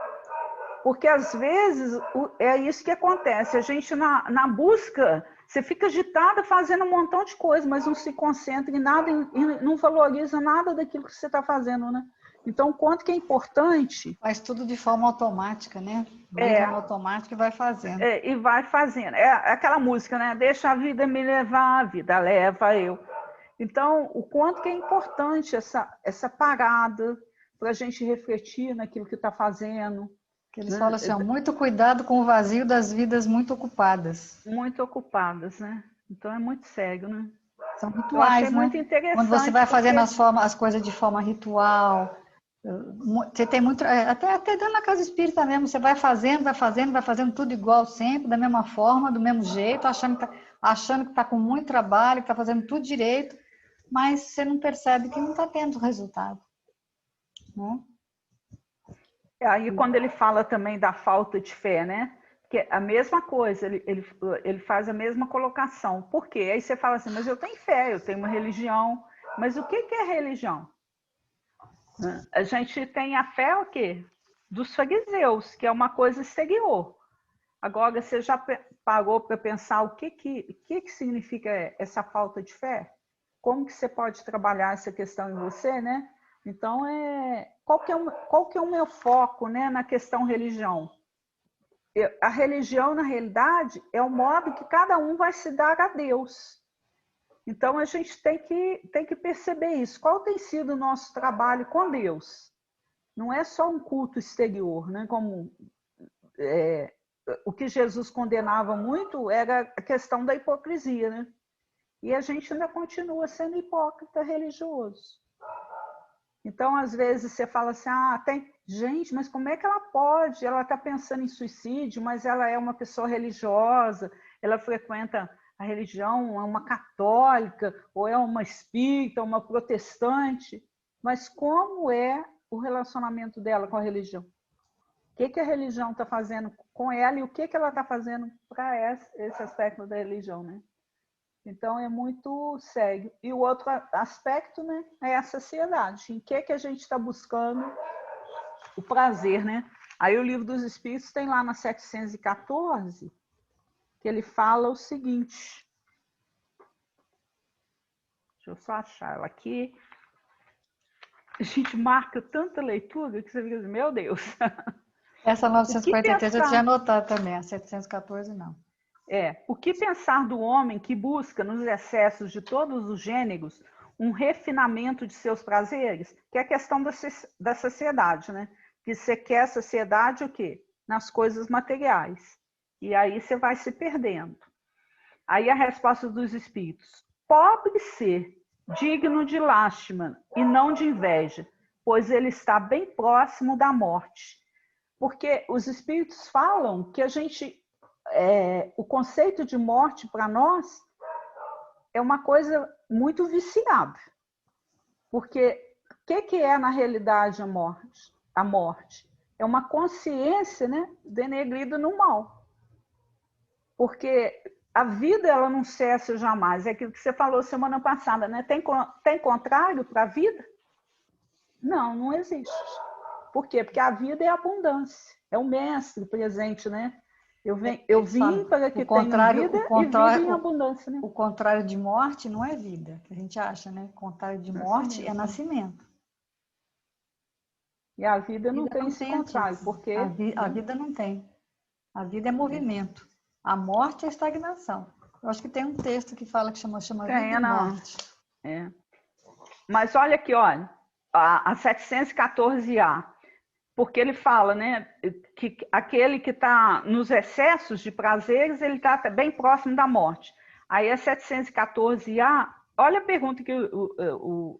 Porque às vezes é isso que acontece. A gente na busca, você fica agitada fazendo um montão de coisa, mas não se concentra em nada, não valoriza nada daquilo que você está fazendo, né? Então, quanto que é importante... Faz tudo de forma automática, né? Liga no automático e vai fazendo. E vai fazendo. É aquela música, né? Deixa a vida me levar, a vida leva eu. Então, o quanto que é importante essa parada para a gente refletir naquilo que está fazendo. Que eles falam assim, ó, muito cuidado com o vazio das vidas muito ocupadas. Muito ocupadas, né? Então é muito sério, né? São Eu rituais, achei né? muito interessante. Quando você vai fazendo porque... as coisas de forma ritual, você tem muito, até dentro da casa espírita mesmo, você vai fazendo tudo igual sempre, da mesma forma, do mesmo jeito, achando que está com muito trabalho, que está fazendo tudo direito, mas você não percebe que não está tendo resultado, né? Aí quando ele fala também da falta de fé, né? Que a mesma coisa, ele faz a mesma colocação. Por quê? Aí você fala assim, mas eu tenho fé, eu tenho uma religião. Mas o que é religião? A gente tem a fé o quê? Dos fariseus, que é uma coisa exterior. Agora, você já parou para pensar o que significa essa falta de fé? Como que você pode trabalhar essa questão em você, né? Então, qual que é o meu foco, né, na questão religião? A religião, na realidade, é o modo que cada um vai se dar a Deus. Então, a gente tem que perceber isso. Qual tem sido o nosso trabalho com Deus? Não é só um culto exterior, né? Como o que Jesus condenava muito era a questão da hipocrisia, né? E a gente ainda continua sendo hipócrita religioso. Então, às vezes, você fala assim, gente, mas como é que ela pode? Ela está pensando em suicídio, mas ela é uma pessoa religiosa, ela frequenta a religião, é uma católica, ou é uma espírita, uma protestante. Mas como é o relacionamento dela com a religião? O que a religião está fazendo com ela e o que ela está fazendo para esse aspecto da religião, né? Então, é muito sério. E o outro aspecto, né, é a sociedade. Em que a gente está buscando o prazer, né? Aí o Livro dos Espíritos tem lá na 714, que ele fala o seguinte. Deixa eu só achar ela aqui. A gente marca tanta leitura que você fica assim, meu Deus. Essa 943 eu tinha pensar? anotado também, a 714 não. O que pensar do homem que busca nos excessos de todos os gêneros um refinamento de seus prazeres? Que é a questão da sociedade, né? Que você quer a sociedade o quê? Nas coisas materiais. E aí você vai se perdendo. Aí a resposta dos espíritos. Pobre ser, digno de lástima e não de inveja, pois ele está bem próximo da morte. Porque os espíritos falam que a gente o conceito de morte para nós é uma coisa muito viciada. Porque o que é na realidade a morte? A morte é uma consciência, né, denegrida no mal. Porque a vida ela não cessa jamais. É aquilo que você falou semana passada, né? Tem contrário para a vida? Não, não existe. Por quê? Porque a vida é abundância. É o mestre presente, né? Eu vim para que tenham vida e vida em abundância, né? O contrário de morte não é vida, que a gente acha, né? O contrário de morte é nascimento. E a vida não tem esse contrário, porque... A vida não tem. A vida é movimento. A morte é estagnação. Eu acho que tem um texto que fala que chama vida e morte. Mas olha aqui, olha, a 714A, porque ele fala, né, que aquele que está nos excessos de prazeres, ele está bem próximo da morte. Aí a 714A, olha a pergunta que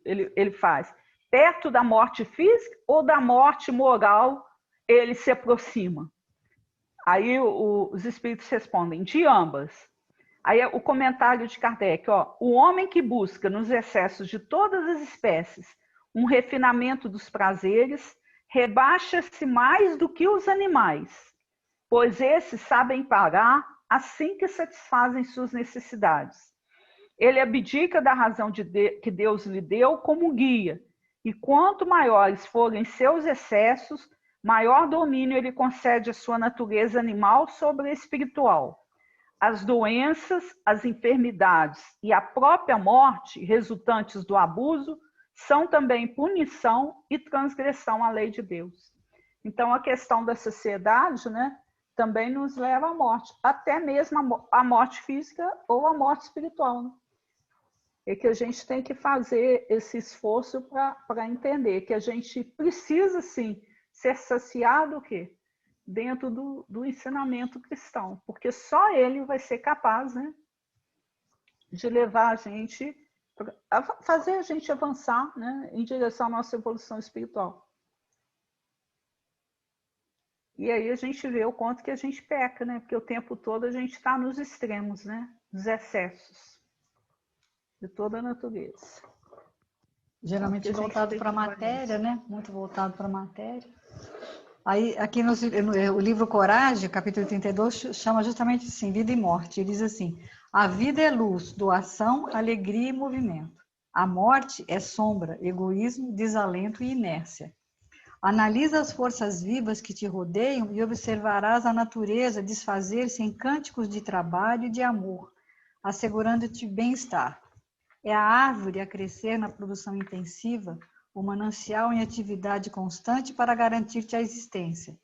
ele faz. Perto da morte física ou da morte moral ele se aproxima? Aí os espíritos respondem, de ambas. Aí o comentário de Kardec, o homem que busca nos excessos de todas as espécies um refinamento dos prazeres, rebaixa-se mais do que os animais, pois esses sabem parar assim que satisfazem suas necessidades. Ele abdica da razão que Deus lhe deu como guia, e quanto maiores forem seus excessos, maior domínio ele concede à sua natureza animal sobre a espiritual. As doenças, as enfermidades e a própria morte resultantes do abuso são também punição e transgressão à lei de Deus. Então, a questão da sociedade, né, também nos leva à morte, até mesmo a morte física ou a morte espiritual. Né? é que a gente tem que fazer esse esforço para entender que a gente precisa, sim, ser saciado o quê? Dentro do ensinamento cristão, porque só ele vai ser capaz, né, de levar a gente, a fazer a gente avançar, né, em direção à nossa evolução espiritual. E aí a gente vê o quanto que a gente peca, né? Porque o tempo todo a gente está nos extremos, né? Dos excessos de toda a natureza. Geralmente voltado para a matéria, né? Muito voltado para a matéria. Aí, aqui no o livro Coragem, capítulo 32, chama justamente assim, vida e morte. Ele diz assim, a vida é luz, doação, alegria e movimento. A morte é sombra, egoísmo, desalento e inércia. Analisa as forças vivas que te rodeiam e observarás a natureza desfazer-se em cânticos de trabalho e de amor, assegurando-te bem-estar. É a árvore a crescer na produção intensiva, o manancial em atividade constante para garantir-te a existência.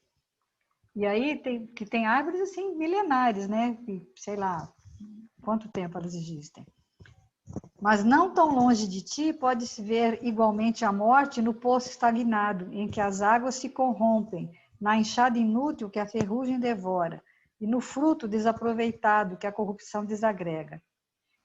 E aí tem árvores assim milenares, né? Sei lá quanto tempo elas existem. Mas não tão longe de ti pode-se ver igualmente a morte no poço estagnado, em que as águas se corrompem, na enxada inútil que a ferrugem devora, e no fruto desaproveitado que a corrupção desagrega.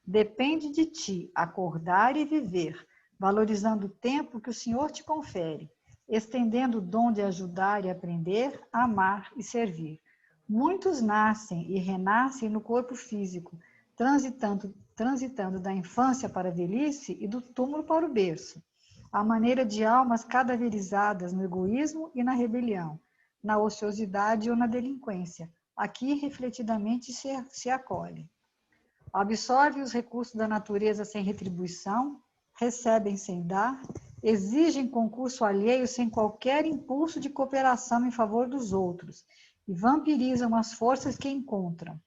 Depende de ti acordar e viver, valorizando o tempo que o Senhor te confere, estendendo o dom de ajudar e aprender, amar e servir. Muitos nascem e renascem no corpo físico, transitando da infância para a velhice e do túmulo para o berço, à maneira de almas cadaverizadas no egoísmo e na rebelião, na ociosidade ou na delinquência. Aqui refletidamente se acolhe. Absorvem os recursos da natureza sem retribuição, recebem sem dar, exigem concurso alheio sem qualquer impulso de cooperação em favor dos outros e vampirizam as forças que encontram.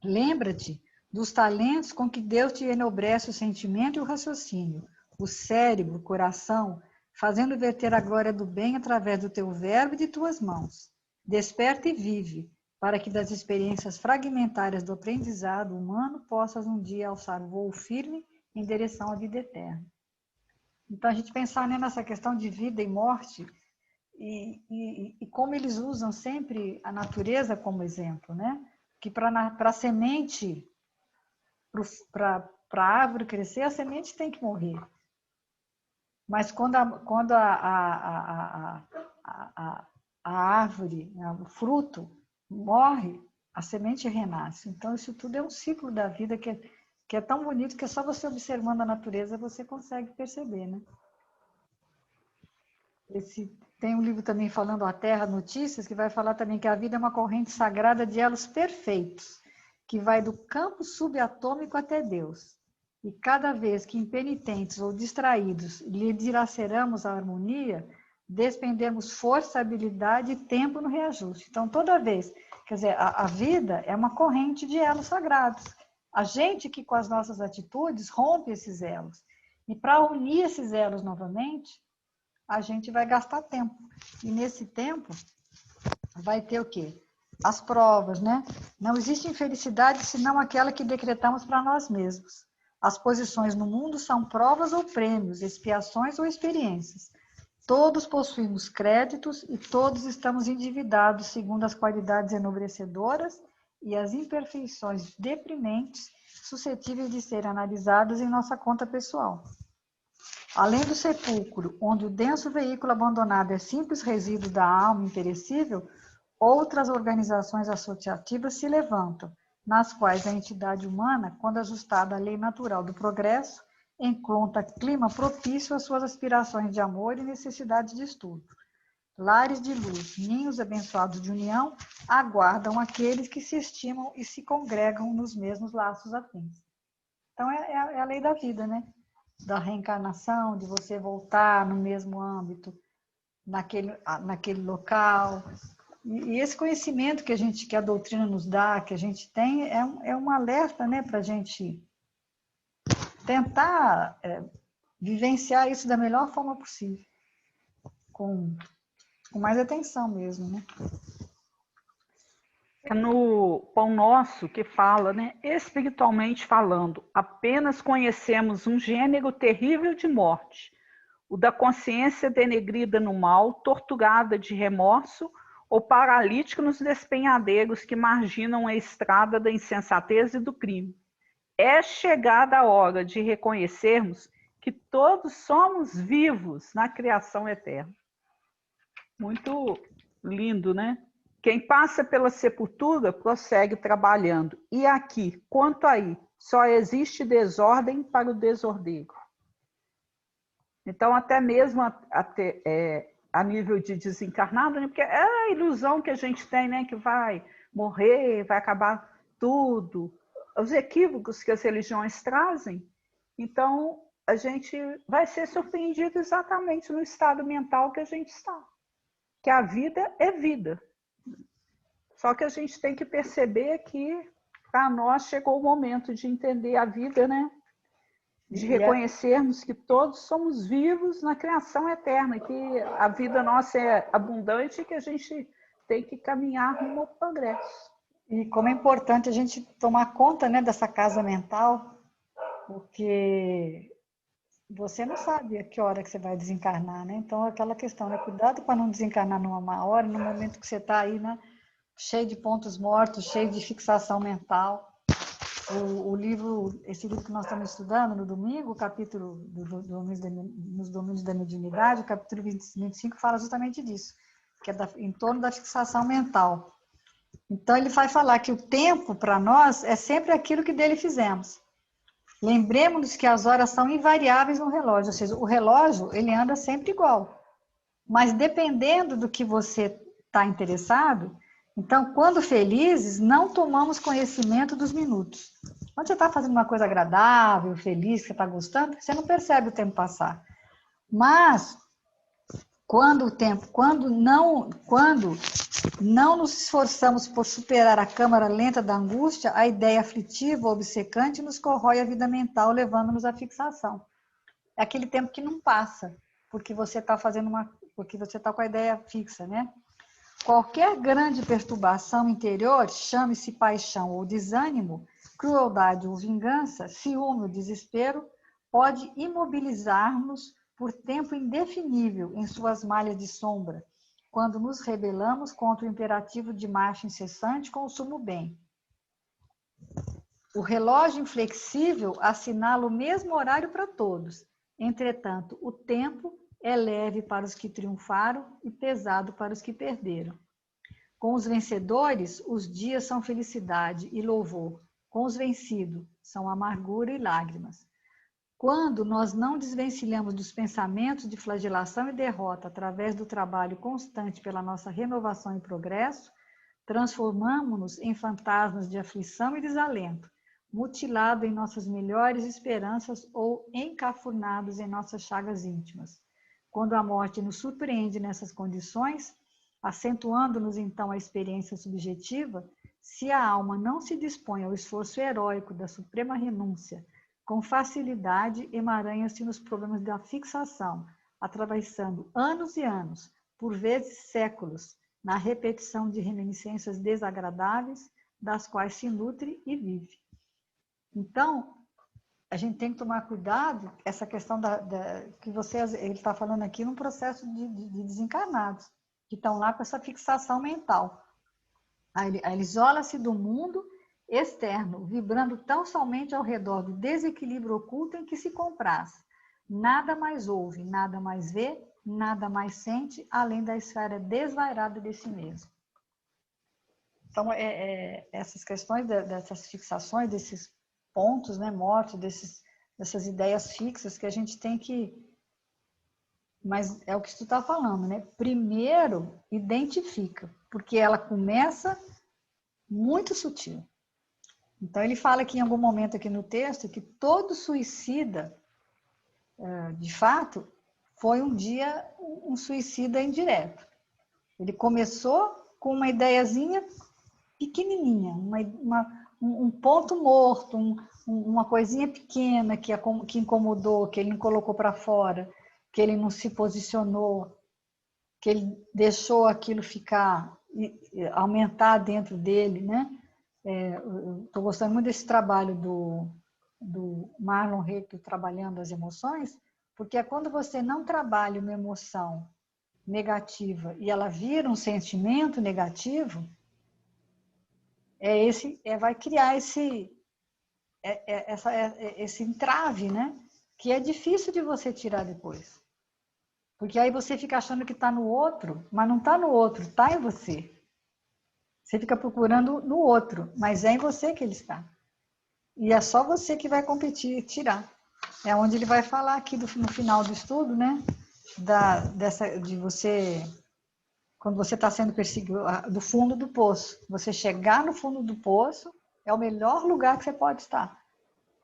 Lembra-te dos talentos com que Deus te enobrece o sentimento e o raciocínio, o cérebro, o coração, fazendo verter a glória do bem através do teu verbo e de tuas mãos. Desperta e vive, para que das experiências fragmentárias do aprendizado humano possas um dia alçar o voo firme em direção à vida eterna. Então, a gente pensar, né, nessa questão de vida e morte e como eles usam sempre a natureza como exemplo, né? Que para a semente, para a árvore crescer, a semente tem que morrer. Mas quando a árvore, o fruto, morre, a semente renasce. Então, isso tudo é um ciclo da vida que é tão bonito que é só você observando a natureza você consegue perceber, né? Tem um livro também falando A Terra Notícias, que vai falar também que a vida é uma corrente sagrada de elos perfeitos, que vai do campo subatômico até Deus. E cada vez que impenitentes ou distraídos lhe dilaceramos a harmonia, despendemos força, habilidade e tempo no reajuste. Então, toda vez, quer dizer, a vida é uma corrente de elos sagrados. A gente que com as nossas atitudes rompe esses elos. E para unir esses elos novamente, a gente vai gastar tempo. E nesse tempo vai ter o quê? As provas, né? Não existe infelicidade senão aquela que decretamos para nós mesmos. As posições no mundo são provas ou prêmios, expiações ou experiências. Todos possuímos créditos e todos estamos endividados segundo as qualidades enobrecedoras e as imperfeições deprimentes suscetíveis de serem analisadas em nossa conta pessoal. Além do sepulcro, onde o denso veículo abandonado é simples resíduo da alma imperecível, outras organizações associativas se levantam, nas quais a entidade humana, quando ajustada à lei natural do progresso, encontra clima propício às suas aspirações de amor e necessidades de estudo. Lares de luz, ninhos abençoados de união, aguardam aqueles que se estimam e se congregam nos mesmos laços afins. Então, é a lei da vida, né? Da reencarnação, de você voltar no mesmo âmbito, naquele local. E esse conhecimento que a doutrina nos dá, que a gente tem, é um alerta, né, para a gente tentar vivenciar isso da melhor forma possível, com mais atenção mesmo, né? É no Pão Nosso que fala, né? Espiritualmente falando, apenas conhecemos um gênero terrível de morte, o da consciência denegrida no mal, torturada de remorso ou paralítica nos despenhadeiros que marginam a estrada da insensatez e do crime. É chegada a hora de reconhecermos que todos somos vivos na criação eterna. Muito lindo, né? Quem passa pela sepultura prossegue trabalhando. E aqui, quanto aí, só existe desordem para o desordeiro. Então, até mesmo a nível de desencarnado, né? Porque é a ilusão que a gente tem, né? Que vai morrer, vai acabar tudo. Os equívocos que as religiões trazem. Então, a gente vai ser surpreendido exatamente no estado mental que a gente está. Que a vida é vida. Só que a gente tem que perceber que, para nós, chegou o momento de entender a vida, né? De reconhecermos que todos somos vivos na criação eterna, que a vida nossa é abundante e que a gente tem que caminhar rumo ao progresso. E como é importante a gente tomar conta, né, dessa casa mental, porque você não sabe a que hora que você vai desencarnar, né? Então, aquela questão, né? Cuidado para não desencarnar numa má hora, no momento que você está aí, né? Cheio de pontos mortos, cheio de fixação mental. Esse livro que nós estamos estudando no domingo, o capítulo nos domínios da mediunidade, o capítulo 25 fala justamente disso, que é em torno da fixação mental. Então, ele vai falar que o tempo, para nós, é sempre aquilo que dele fizemos. Lembremos-nos que as horas são invariáveis no relógio, ou seja, o relógio, ele anda sempre igual. Mas dependendo do que você está interessado, então, quando felizes, não tomamos conhecimento dos minutos. Quando você está fazendo uma coisa agradável, feliz, que você está gostando, você não percebe o tempo passar. Mas, quando não nos esforçamos por superar a câmara lenta da angústia, a ideia aflitiva, obcecante, nos corrói a vida mental, levando-nos à fixação. É aquele tempo que não passa, porque você está porque você está com a ideia fixa, né? Qualquer grande perturbação interior, chame-se paixão ou desânimo, crueldade ou vingança, ciúme ou desespero, pode imobilizar-nos por tempo indefinível em suas malhas de sombra, quando nos rebelamos contra o imperativo de marcha incessante com o sumo bem. O relógio inflexível assinala o mesmo horário para todos. Entretanto, o tempo é leve para os que triunfaram e pesado para os que perderam. Com os vencedores, os dias são felicidade e louvor. Com os vencidos, são amargura e lágrimas. Quando nós não desvencilhamos dos pensamentos de flagelação e derrota através do trabalho constante pela nossa renovação e progresso, transformamos-nos em fantasmas de aflição e desalento, mutilados em nossas melhores esperanças ou encafurnados em nossas chagas íntimas. Quando a morte nos surpreende nessas condições, acentuando-nos então a experiência subjetiva, se a alma não se dispõe ao esforço heróico da suprema renúncia, com facilidade emaranha-se nos problemas da fixação, atravessando anos e anos, por vezes séculos, na repetição de reminiscências desagradáveis, das quais se nutre e vive. Então, a gente tem que tomar cuidado, essa questão que ele está falando aqui, num processo de desencarnados, que estão lá com essa fixação mental. Aí ele isola-se do mundo externo, vibrando tão somente ao redor do desequilíbrio oculto em que se compraz. Nada mais ouve, nada mais vê, nada mais sente, além da esfera desvairada de si mesmo. Então, essas questões dessas fixações, desses pontos, né, mortos, dessas ideias fixas que a gente tem que... Mas é o que tu está falando, né? Primeiro, identifica, porque ela começa muito sutil. Então, ele fala aqui em algum momento aqui no texto que todo suicida, de fato, foi um dia um suicida indireto. Ele começou com uma ideiazinha pequenininha, um ponto morto, uma coisinha pequena que incomodou, que ele não colocou para fora, que ele não se posicionou, que ele deixou aquilo ficar aumentar dentro dele, né? Estou gostando muito desse trabalho do Marlon Reto trabalhando as emoções, porque é quando você não trabalha uma emoção negativa e ela vira um sentimento negativo, vai criar esse entrave, né? Que é difícil de você tirar depois. Porque aí você fica achando que está no outro, mas não está no outro, está em você. Você fica procurando no outro, mas é em você que ele está. E é só você que vai competir e tirar. É onde ele vai falar aqui no final do estudo, né? De você, quando você está sendo perseguido, do fundo do poço. Você chegar no fundo do poço é o melhor lugar que você pode estar.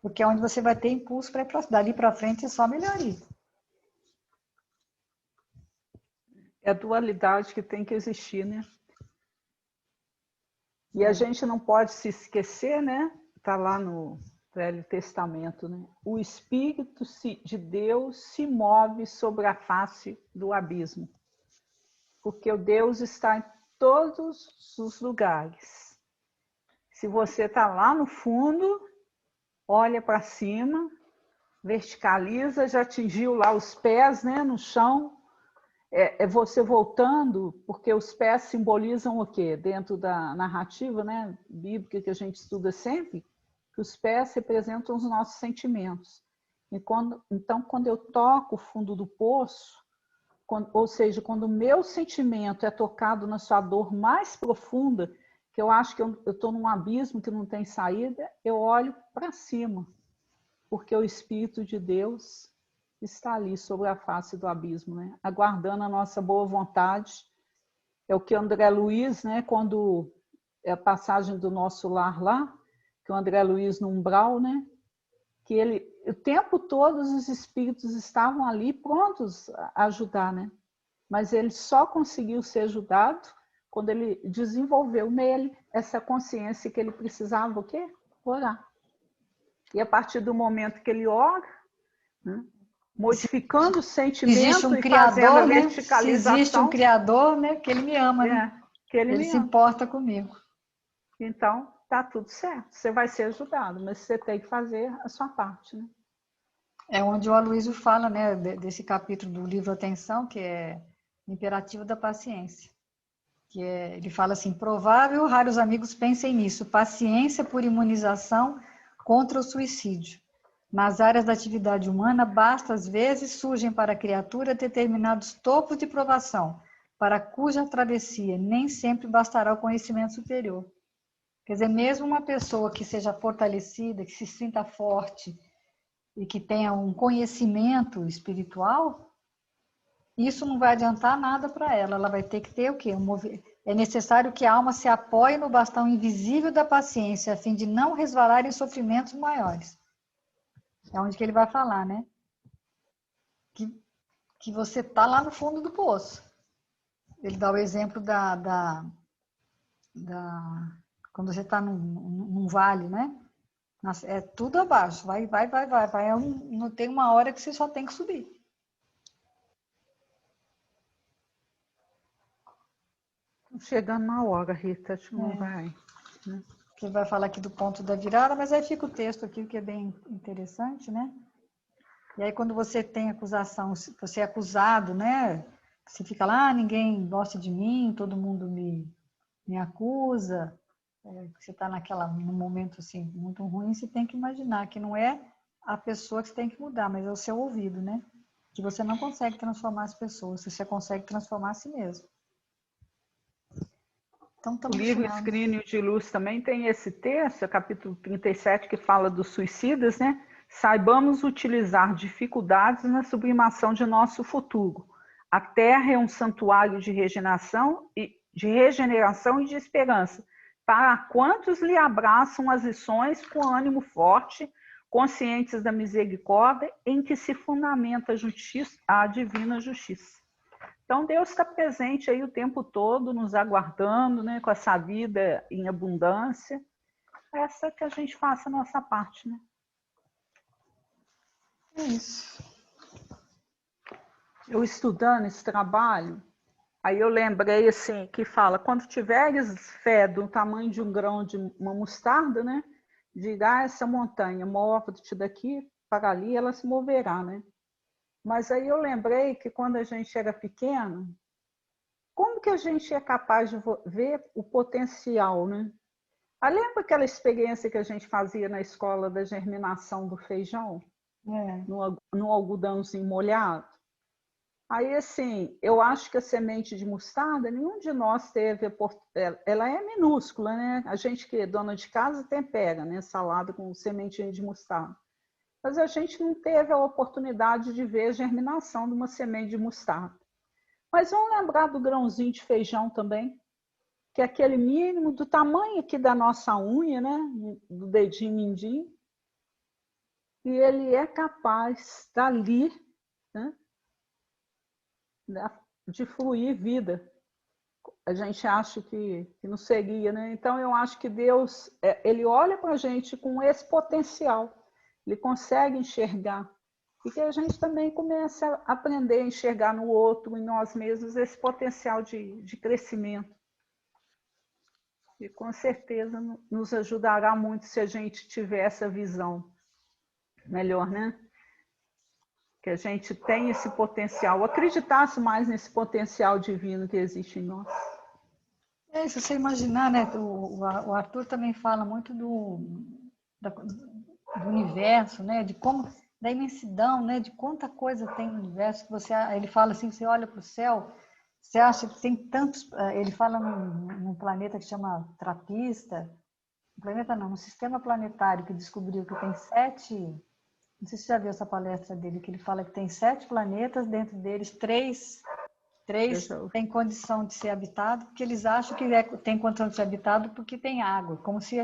Porque é onde você vai ter impulso para ir dali para frente é só melhoria. É a dualidade que tem que existir, né? E a gente não pode se esquecer, né? Está lá no Velho Testamento, né? O Espírito de Deus se move sobre a face do abismo. Porque o Deus está em todos os lugares. Se você está lá no fundo, olha para cima, verticaliza, já atingiu lá os pés, né, no chão. É você voltando, porque os pés simbolizam o quê? Dentro da narrativa, né, bíblica que a gente estuda sempre, que os pés representam os nossos sentimentos. Então, quando eu toco o fundo do poço, ou seja, quando o meu sentimento é tocado na sua dor mais profunda, que eu acho que eu estou num abismo que não tem saída, eu olho para cima, porque o Espírito de Deus está ali sobre a face do abismo, né? Aguardando a nossa boa vontade. É o que André Luiz, né? Quando é a passagem do Nosso Lar lá, que o André Luiz no umbral, né? Que ele, o tempo todo os espíritos estavam ali prontos a ajudar, né? Mas ele só conseguiu ser ajudado quando ele desenvolveu nele essa consciência que ele precisava o quê? Orar. E a partir do momento que ele ora, né? Modificando o sentimento um e criador, fazendo a né? verticalização. Se existe um criador, né? Que ele me ama, né? Que ele se importa comigo. Então, tá tudo certo. Você vai ser ajudado, mas você tem que fazer a sua parte, né? É onde o Aloysio fala, né? Desse capítulo do livro Atenção, que é Imperativo da Paciência. Ele fala assim, provável, raros amigos pensem nisso, paciência por imunização contra o suicídio. Nas áreas da atividade humana, basta às vezes surgem para a criatura determinados topos de provação, para cuja travessia nem sempre bastará o conhecimento superior. Quer dizer, mesmo uma pessoa que seja fortalecida, que se sinta forte e que tenha um conhecimento espiritual, isso não vai adiantar nada para ela. Ela vai ter que ter o quê? É necessário que a alma se apoie no bastão invisível da paciência, a fim de não resvalar em sofrimentos maiores. É onde que ele vai falar, né? Que você está lá no fundo do poço. Ele dá o exemplo quando você está num vale, né? É tudo abaixo, vai. Não tem uma hora que você só tem que subir. Chegando na hora, Rita, acho que não vai. Né? Que vai falar aqui do ponto da virada, mas aí fica o texto aqui, que é bem interessante, né? E aí, quando você tem acusação, você é acusado, né? Você fica lá, ninguém gosta de mim, todo mundo me acusa. Você está num momento assim, muito ruim, você tem que imaginar que não é a pessoa que você tem que mudar, mas é o seu ouvido, né? Que você não consegue transformar as pessoas, você consegue transformar a si mesmo. Então, o livro Escrínio de Luz também tem esse texto, capítulo 37, que fala dos suicidas, né? Saibamos utilizar dificuldades na sublimação de nosso futuro. A Terra é um santuário de regeneração e de esperança, para quantos lhe abraçam as lições com ânimo forte, conscientes da misericórdia em que se fundamenta a divina justiça. Então, Deus está presente aí o tempo todo, nos aguardando, né, com essa vida em abundância. Essa que a gente faça a nossa parte, né? É isso. Eu estudando esse trabalho, Aí eu lembrei assim, que fala, quando tiveres fé do tamanho de um grão de uma mostarda, né? Diga essa montanha, move-te daqui para ali, ela se moverá, né? Mas aí eu lembrei que quando a gente era pequeno, como que a gente é capaz de ver o potencial, né? Lembra aquela experiência que a gente fazia na escola da germinação do feijão? No algodãozinho molhado? Aí, assim, eu acho que a semente de mostarda, nenhum de nós teve, ela é minúscula, né? A gente que é dona de casa tempera, né? Salada com sementinha de mostarda. Mas a gente não teve a oportunidade de ver a germinação de uma semente de mostarda. Mas vamos lembrar do grãozinho de feijão também, que é aquele mínimo do tamanho aqui da nossa unha, né? Do dedinho mindinho. E ele é capaz, dali, né? De fluir vida. A gente acha que não seria, né? Então eu acho que Deus, ele olha para a gente com esse potencial, ele consegue enxergar, e que a gente também comece a aprender a enxergar no outro, em nós mesmos, esse potencial de crescimento. E com certeza nos ajudará muito se a gente tiver essa visão melhor, né? Que a gente tem esse potencial, acreditasse mais nesse potencial divino que existe em nós. Se você imaginar, né, o Arthur também fala muito do universo, né, de como, da imensidão, né, de quanta coisa tem no universo. Ele fala assim, você olha para o céu, você acha que tem tantos, ele fala num planeta que chama Trapista, um planeta não, um sistema planetário que descobriu que tem 7, não sei se você já viu essa palestra dele, que ele fala que tem 7 planetas, dentro deles 3 têm condição de ser habitado, porque eles acham que tem condição de ser habitado porque tem água, como se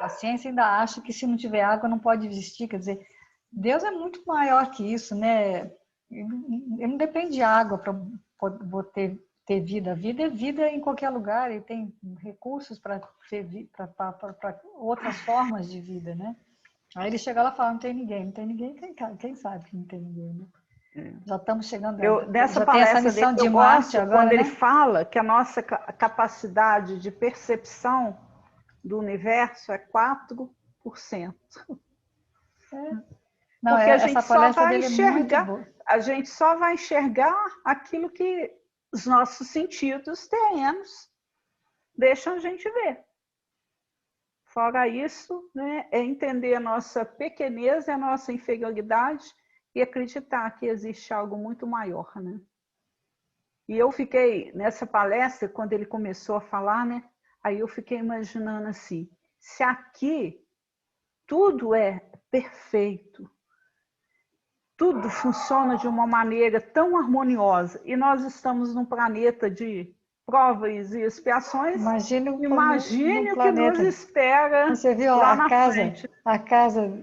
a ciência ainda acha que se não tiver água não pode existir. Quer dizer, Deus é muito maior que isso, né? Ele não depende de água para ter vida. A vida é vida em qualquer lugar, e tem recursos para outras formas de vida, né? Aí ele chega lá e fala, não tem ninguém, quem sabe que não tem ninguém, né? Já estamos chegando, Nessa já tem essa palestra dele, missão de eu Marte gosto agora, quando né? ele fala que a nossa capacidade de percepção do universo é 4%. Não, Porque a gente essa só palestra vai dele é muito enxergar, boa. a gente só vai enxergar aquilo que os nossos sentidos terrenos deixam a gente ver. Fora isso, né, é entender a nossa pequenez, a nossa inferioridade e acreditar que existe algo muito maior, né? E eu fiquei, nessa palestra, quando ele começou a falar, né? Aí eu fiquei imaginando assim, se aqui tudo é perfeito, tudo funciona de uma maneira tão harmoniosa, e nós estamos num planeta de provas e expiações, imagine no o que nos planeta. espera Você viu lá na frente.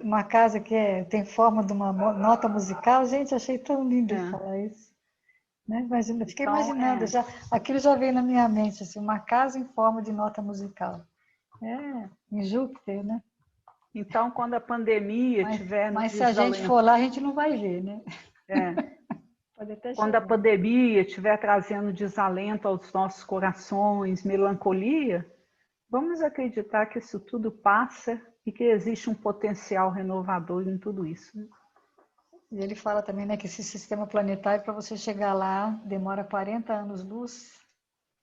uma casa que tem forma de uma nota musical? Gente, achei tão lindo ele falar isso. Né? Imagina, fiquei imaginando, aquilo já veio na minha mente, assim, uma casa em forma de nota musical. Em Júpiter, né? Então, quando a pandemia estiver no mas se a gente desalento, for lá, a gente não vai ver, né? Pode até quando a chegar. pandemia estiver trazendo desalento aos nossos corações, melancolia, vamos acreditar que isso tudo passa e que existe um potencial renovador em tudo isso. E ele fala também, né, que esse sistema planetário, para você chegar lá, demora 40 anos-luz.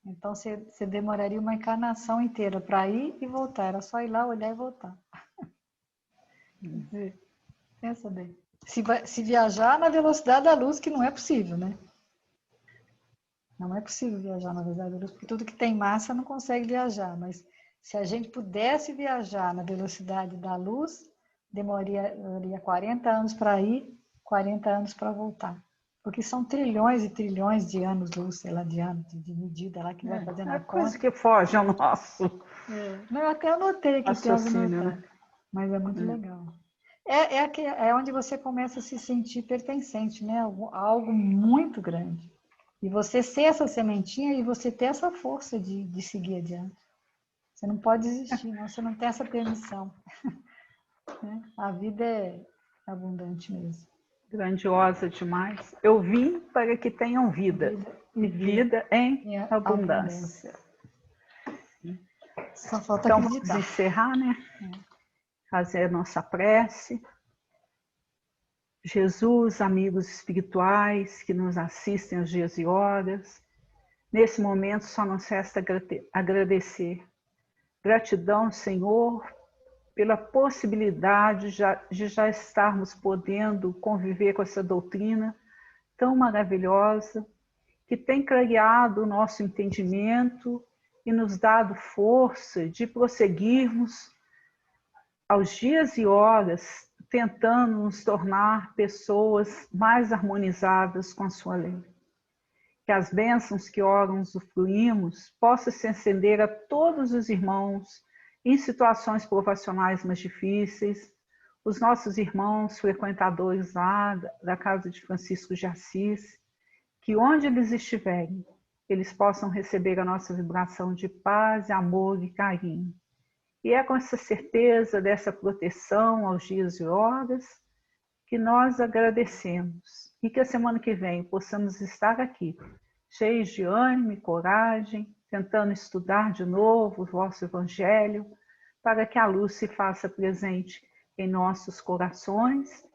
Então, você demoraria uma encarnação inteira para ir e voltar. Era só ir lá, olhar e voltar. Quer dizer, pensa bem. Se viajar na velocidade da luz, que não é possível, né? Não é possível viajar na velocidade da luz, porque tudo que tem massa não consegue viajar. Mas se a gente pudesse viajar na velocidade da luz, demoraria 40 anos para ir, 40 anos para voltar. Porque são trilhões e trilhões de anos-luz, sei lá, de medida lá que vai fazendo a coisa conta. que foge ao nosso Não, eu até anotei que tem algo raciocínio, anotado, né? mas é muito legal. É onde você começa a se sentir pertencente, né? Algo muito grande. E você ser essa sementinha e você ter essa força de seguir adiante. Você não pode desistir, não. Você não tem essa permissão. Né? A vida é abundante mesmo. grandiosa demais. Eu vim para que tenham vida, e vida em abundância. Só falta então, acreditar. Vamos encerrar, né? Fazer a nossa prece. Jesus, amigos espirituais que nos assistem aos dias e horas, nesse momento só nos resta agradecer. Gratidão, Senhor, pela possibilidade de já estarmos podendo conviver com essa doutrina tão maravilhosa, que tem clareado o nosso entendimento e nos dado força de prosseguirmos aos dias e horas tentando nos tornar pessoas mais harmonizadas com a sua lei. Que as bênçãos que ora usufruímos possam se estender a todos os irmãos em situações profissionais mais difíceis, os nossos irmãos frequentadores lá da casa de Francisco de Assis, que onde eles estiverem, eles possam receber a nossa vibração de paz, amor e carinho. E é com essa certeza dessa proteção aos dias e horas que nós agradecemos. E que a semana que vem possamos estar aqui, cheios de ânimo e coragem, tentando estudar de novo o vosso Evangelho, para que a luz se faça presente em nossos corações.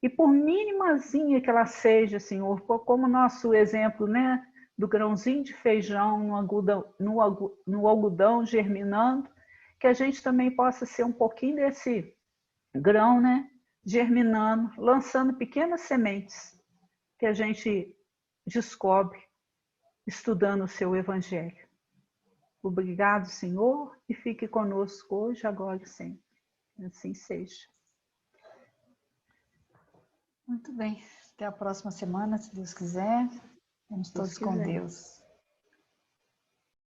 E por minimazinha que ela seja, Senhor, como nosso exemplo, né, do grãozinho de feijão no algodão germinando, que a gente também possa ser um pouquinho desse grão, né, germinando, lançando pequenas sementes que a gente descobre estudando o seu Evangelho. Obrigado, Senhor, e fique conosco hoje, agora e sempre. Assim seja. Muito bem. Até a próxima semana, se Deus quiser. Vamos todos com Deus.